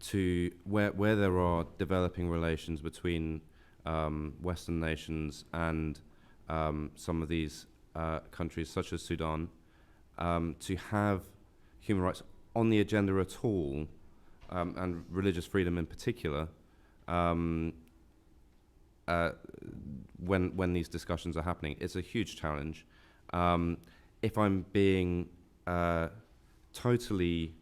G: to where there are developing relations between Western nations and some of these countries such as Sudan, to have human rights on the agenda at all, and religious freedom in particular, when these discussions are happening, it's a huge challenge. If I'm being totally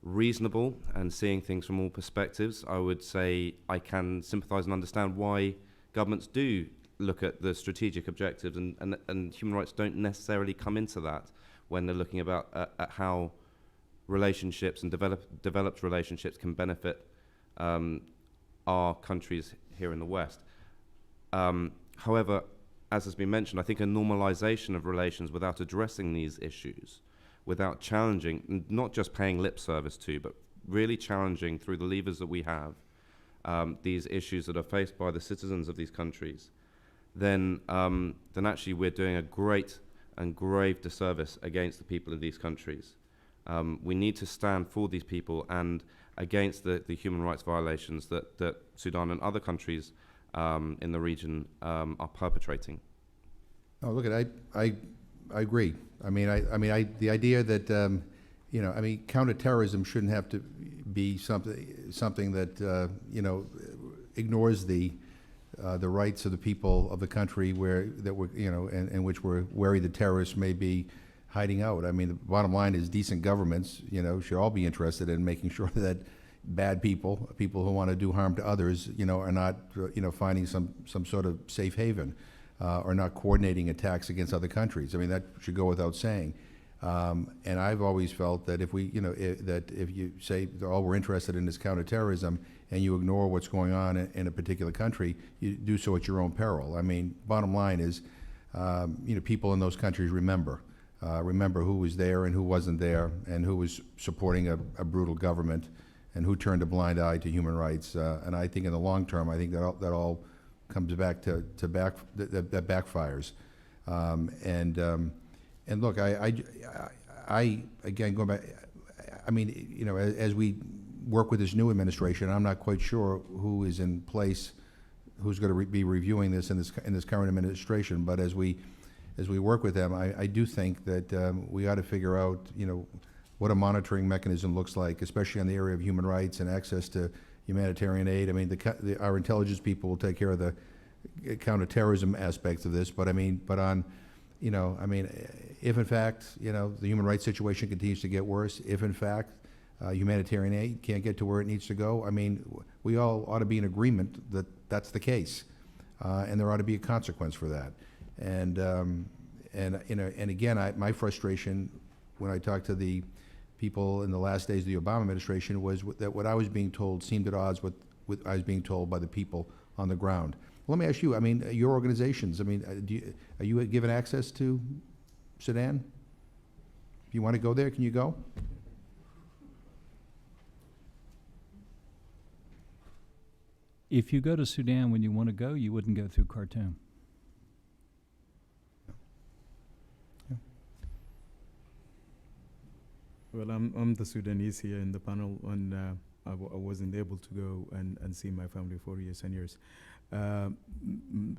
G: reasonable and seeing things from all perspectives, I would say I can sympathize and understand why governments do look at the strategic objectives, and human rights don't necessarily come into that when they're looking about at how relationships and developed relationships can benefit our countries here in the West. However, as has been mentioned, I think a normalization of relations without addressing these issues, without challenging, not just paying lip service to, but really challenging through the levers that we have these issues that are faced by the citizens of these countries, then actually we're doing a great and grave disservice against the people of these countries. We need to stand for these people and against the human rights violations that Sudan and other countries in the region are perpetrating.
B: Oh, look, I agree. The idea that counterterrorism shouldn't have to be something that ignores the rights of the people of the country in which we're worried the terrorists may be hiding out. I mean, the bottom line is decent governments, should all be interested in making sure that bad people who want to do harm to others, are not, finding some sort of safe haven, or not coordinating attacks against other countries. I mean, that should go without saying. And I've always felt that if you say all we're interested in is counterterrorism and you ignore what's going on in a particular country, you do so at your own peril. I mean, bottom line is, people in those countries remember who was there and who wasn't there, and who was supporting a brutal government, and who turned a blind eye to human rights. And I think in the long term, I think that all comes back that backfires. And look, I again, going back, as we work with this new administration, I'm not quite sure who is in place, who's going to be reviewing this in this current administration. But as we work with them, I do think that we ought to figure out, what a monitoring mechanism looks like, especially in the area of human rights and access to humanitarian aid. I mean, our intelligence people will take care of the counterterrorism aspects of this, but if in fact, the human rights situation continues to get worse, if in fact humanitarian aid can't get to where it needs to go, I mean, we all ought to be in agreement that that's the case, and there ought to be a consequence for that. And again, my frustration when I talked to the people in the last days of the Obama administration was that what I was being told seemed at odds with what I was being told by the people on the ground. Well, let me ask you, I mean, your organizations, I mean, are you given access to Sudan? If you want to go there, can you go?
F: If you go to Sudan when you want to go, you wouldn't go through Khartoum.
D: Well, I'm the Sudanese here in the panel, and I wasn't able to go and see my family for years and years.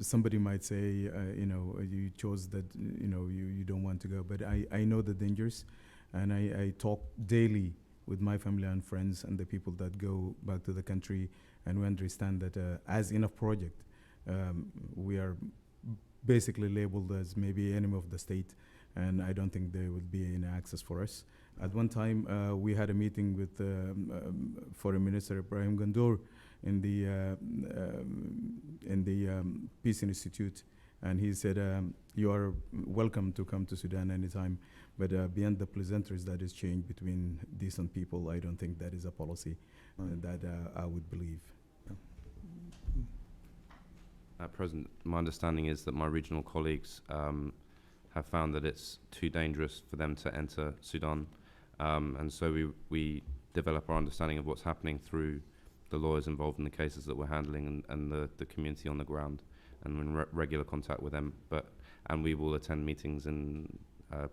D: Somebody might say, you chose that, you don't want to go, but I know the dangers, and I talk daily with my family and friends and the people that go back to the country, and we understand that as enough project, we are basically labeled as maybe enemy of the state, and I don't think there would be any access for us. At one time, we had a meeting with Foreign Minister Ibrahim Gandour in the Peace Institute, and he said, you are welcome to come to Sudan anytime, but beyond the pleasantries that is changed between decent people, I don't think that is a policy that I would believe.
G: At present, my understanding is that my regional colleagues have found that it's too dangerous for them to enter Sudan. And so we develop our understanding of what's happening through the lawyers involved in the cases that we're handling, and the community on the ground, and we're in regular contact with them. And we will attend meetings in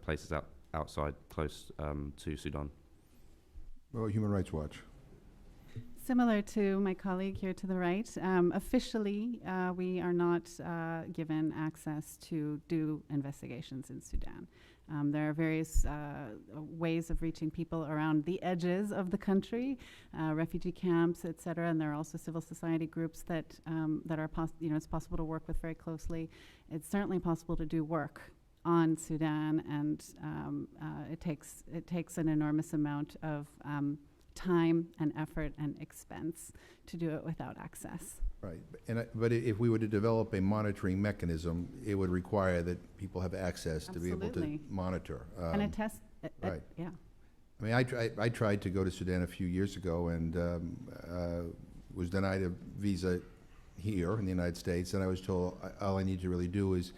G: places outside, close to Sudan.
B: Well, Human Rights Watch.
H: Similar to my colleague here to the right, officially we are not given access to do investigations in Sudan. There are various ways of reaching people around the edges of the country, refugee camps, et cetera, and there are also civil society groups that are it's possible to work with very closely. It's certainly possible to do work on Sudan, and it takes an enormous amount of time and effort and expense to do it without access.
B: Right, but if we were to develop a monitoring mechanism, it would require that people have access to be able to monitor.
H: And a test,
B: right.
H: Yeah.
B: I mean, I tried to go to Sudan a few years ago and was denied a visa here in the United States, and I was told all I need to really do is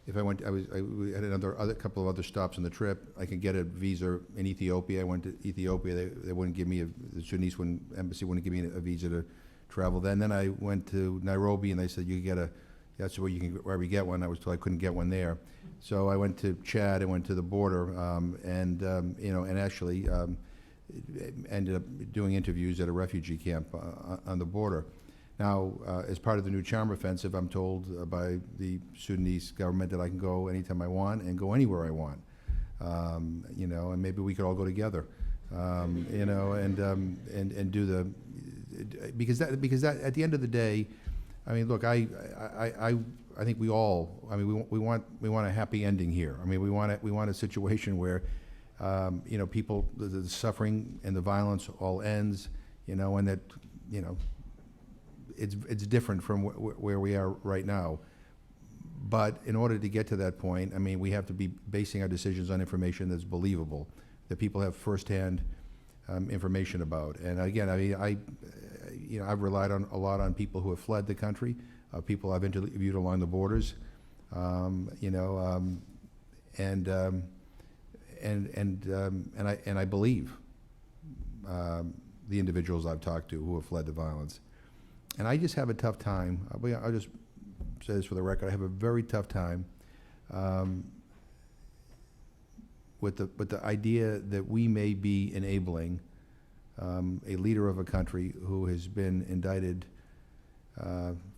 B: if I went, we had other couple of other stops on the trip. I could get a visa in Ethiopia. I went to Ethiopia. They wouldn't give me the Sudanese embassy wouldn't give me a visa to travel. Then I went to Nairobi, and they said you get that's where you can wherever you get one. I was told I couldn't get one there, so I went to Chad. I went to the border, and actually ended up doing interviews at a refugee camp on the border. Now, as part of the new Charm Offensive, I'm told by the Sudanese government that I can go anytime I want and go anywhere I want. And maybe we could all go together, and do the because that at the end of the day, I mean, look, I think we all, I mean, we want a happy ending here. I mean, we want a situation where, people, the suffering and the violence all ends, and that, it's different from where we are right now. But in order to get to that point, I mean, we have to be basing our decisions on information that's believable, that people have firsthand information about. And again, I mean, I've relied a lot on people who have fled the country, people I've interviewed along the borders, and I believe the individuals I've talked to who have fled the violence. And I just have a tough time. I'll just say this for the record. I have a very tough time with the idea that we may be enabling a leader of a country who has been indicted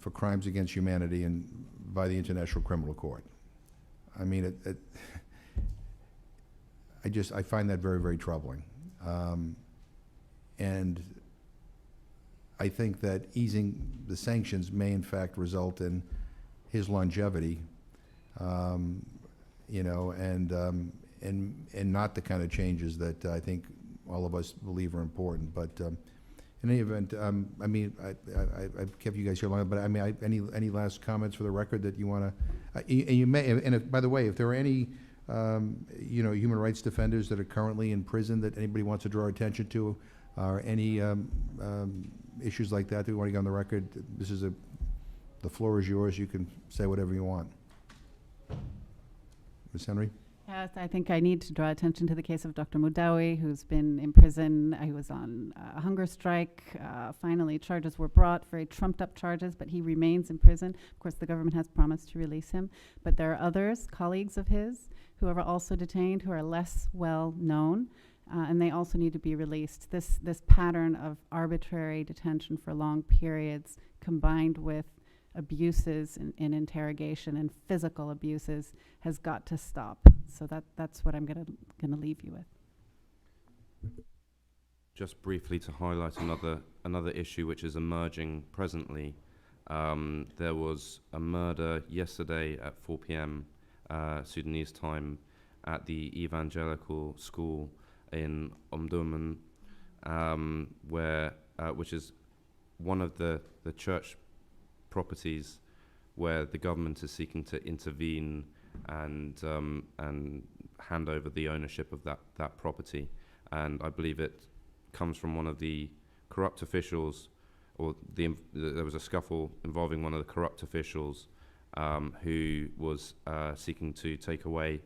B: for crimes against humanity and by the International Criminal Court. I mean, I find that very, very troubling. And I think that easing the sanctions may in fact result in his longevity, and not the kind of changes that I think all of us believe are important. But in any event, I mean, I've kept you guys here long, but I mean, any last comments for the record that you want to? And you may. And if, by the way, if there are any, human rights defenders that are currently in prison that anybody wants to draw attention to, or any issues like that we want to get on the record, the floor is yours. You can say whatever you want. Ms. Henry?
H: Yes, I think I need to draw attention to the case of Dr. Mudawi, who's been in prison. He was on a hunger strike. Finally, charges were brought, very trumped-up charges, but he remains in prison. Of course, the government has promised to release him. But there are others, colleagues of his, who are also detained, who are less well known, and they also need to be released. This pattern of arbitrary detention for long periods, combined with abuses in interrogation and physical abuses, has got to stop. So that's what I'm gonna leave you with.
G: Just briefly to highlight another issue which is emerging presently. There was a murder yesterday at 4 p.m. Sudanese time at the evangelical school in Omdurman, which is one of the church properties where the government is seeking to intervene and hand over the ownership of that property. And I believe it comes from one of the corrupt officials, or there was a scuffle involving one of the corrupt officials who was seeking to take away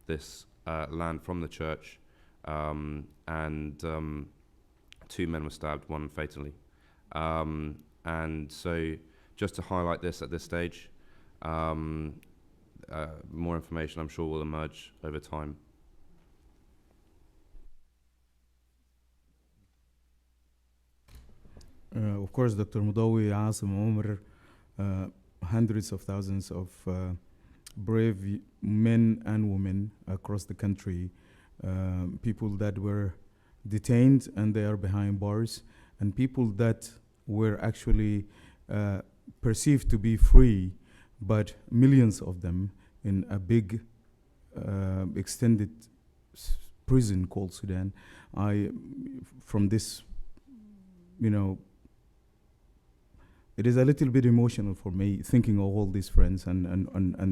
G: this land from the church, and 2 men were stabbed, 1 fatally. And so just to highlight this at this stage, more information I'm sure will emerge over time.
D: Of course, Dr. Mudawi, Asim, Omar, hundreds of thousands of brave men and women across the country, people that were detained and they are behind bars, and people that were actually perceived to be free, but millions of them in a big extended prison called Sudan. From this, it is a little bit emotional for me thinking of all these friends and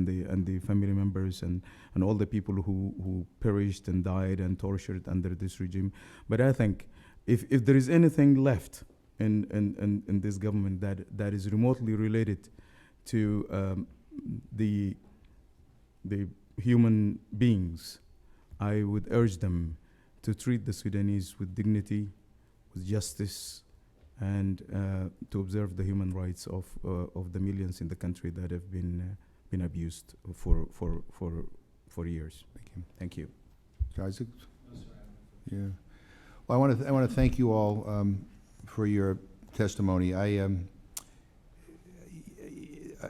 D: the family members and all the people who perished and died and tortured under this regime. But I think if there is anything left in this government that is remotely related to the the human beings, I would urge them to treat the Sudanese with dignity, with justice, and to observe the human rights of the millions in the country that have been abused for years.
B: Thank you.
D: Thank you.
B: Isaac? Yeah. Well, I want to thank you all for your testimony.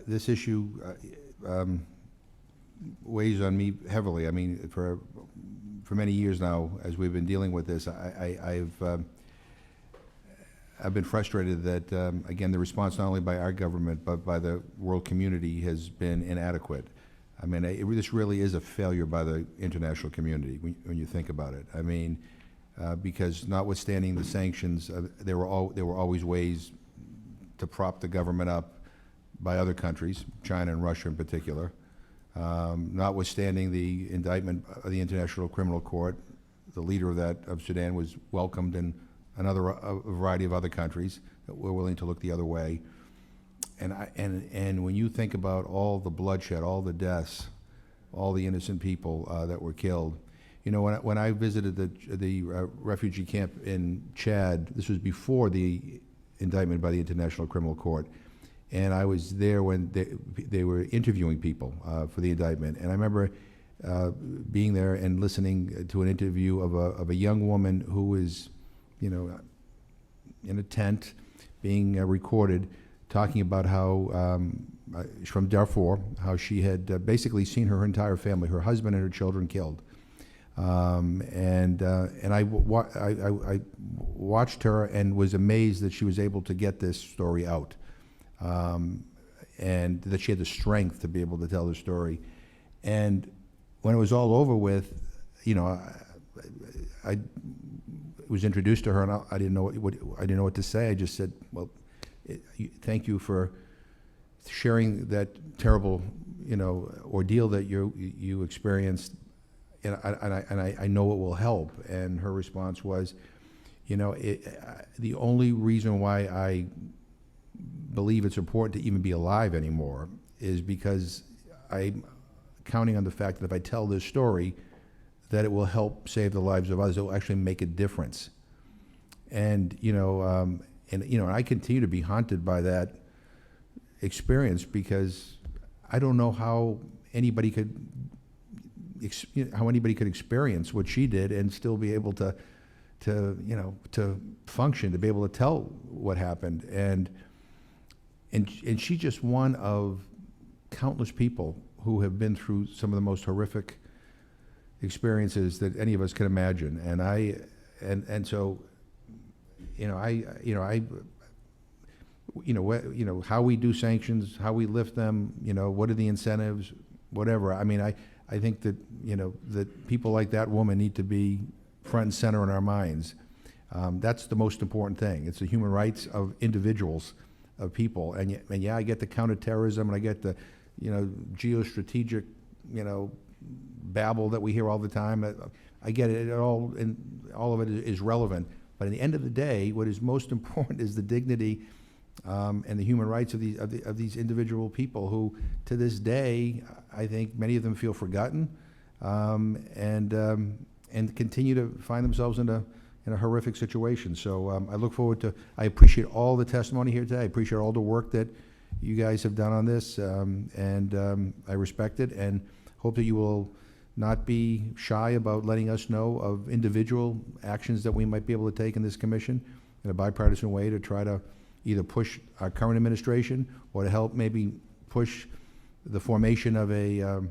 B: This issue weighs on me heavily. I mean, for many years now, as we've been dealing with this, I've been frustrated that again, the response not only by our government but by the world community has been inadequate. I mean, this really is a failure by the international community when you think about it. I mean, because notwithstanding the sanctions, there were always ways to prop the government up by other countries, China and Russia in particular. Notwithstanding the indictment of the International Criminal Court, the leader of Sudan was welcomed in a variety of other countries that were willing to look the other way. And when you think about all the bloodshed, all the deaths, all the innocent people that were killed, you know, when I visited the refugee camp in Chad, this was before the indictment by the International Criminal Court, and I was there when they were interviewing people for the indictment, and I remember being there and listening to an interview of a young woman who was, you know, in a tent being recorded, talking about how from Darfur, how she had basically seen her entire family, her husband and her children killed. And I watched her and was amazed that she was able to get this story out, and that she had the strength to be able to tell the story. And when it was all over with, you know, I was introduced to her, and I didn't know I didn't know what to say. I just said, "Well, thank you for sharing that terrible, you know, ordeal that you experienced." And I know it will help. And her response was, you know, the only reason why I believe it's important to even be alive anymore is because I'm counting on the fact that if I tell this story, that it will help save the lives of others. It will actually make a difference. And you know, I continue to be haunted by that experience because I don't know how anybody could experience what she did and still be able to function, to be able to tell what happened. And she's just one of countless people who have been through some of the most horrific experiences that any of us can imagine. And so, how we do sanctions, how we lift them, you know, what are the incentives, whatever. I mean, I think that, you know, that people like that woman need to be front and center in our minds. That's the most important thing. It's the human rights of individuals, of people. And yeah, I get the counterterrorism, and I get the, you know, geostrategic, you know, babble that we hear all the time. I get it all, and all of it is relevant. But at the end of the day, what is most important is the dignity and the human rights of these individual people who, to this day, I think many of them feel forgotten, and continue to find themselves in a horrific situation. So I look forward to. I appreciate all the testimony here today. I appreciate all the work that you guys have done on this, and I respect it, and hope that you will not be shy about letting us know of individual actions that we might be able to take in this commission in a bipartisan way to try to either push our current administration or to help maybe push the formation of a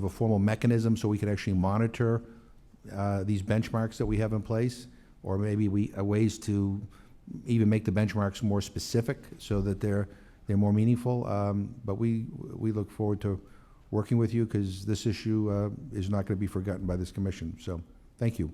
B: formal mechanism so we can actually monitor these benchmarks that we have in place, or maybe ways to even make the benchmarks more specific so that they're more meaningful. But we look forward to working with you because this issue is not going to be forgotten by this commission. So thank you.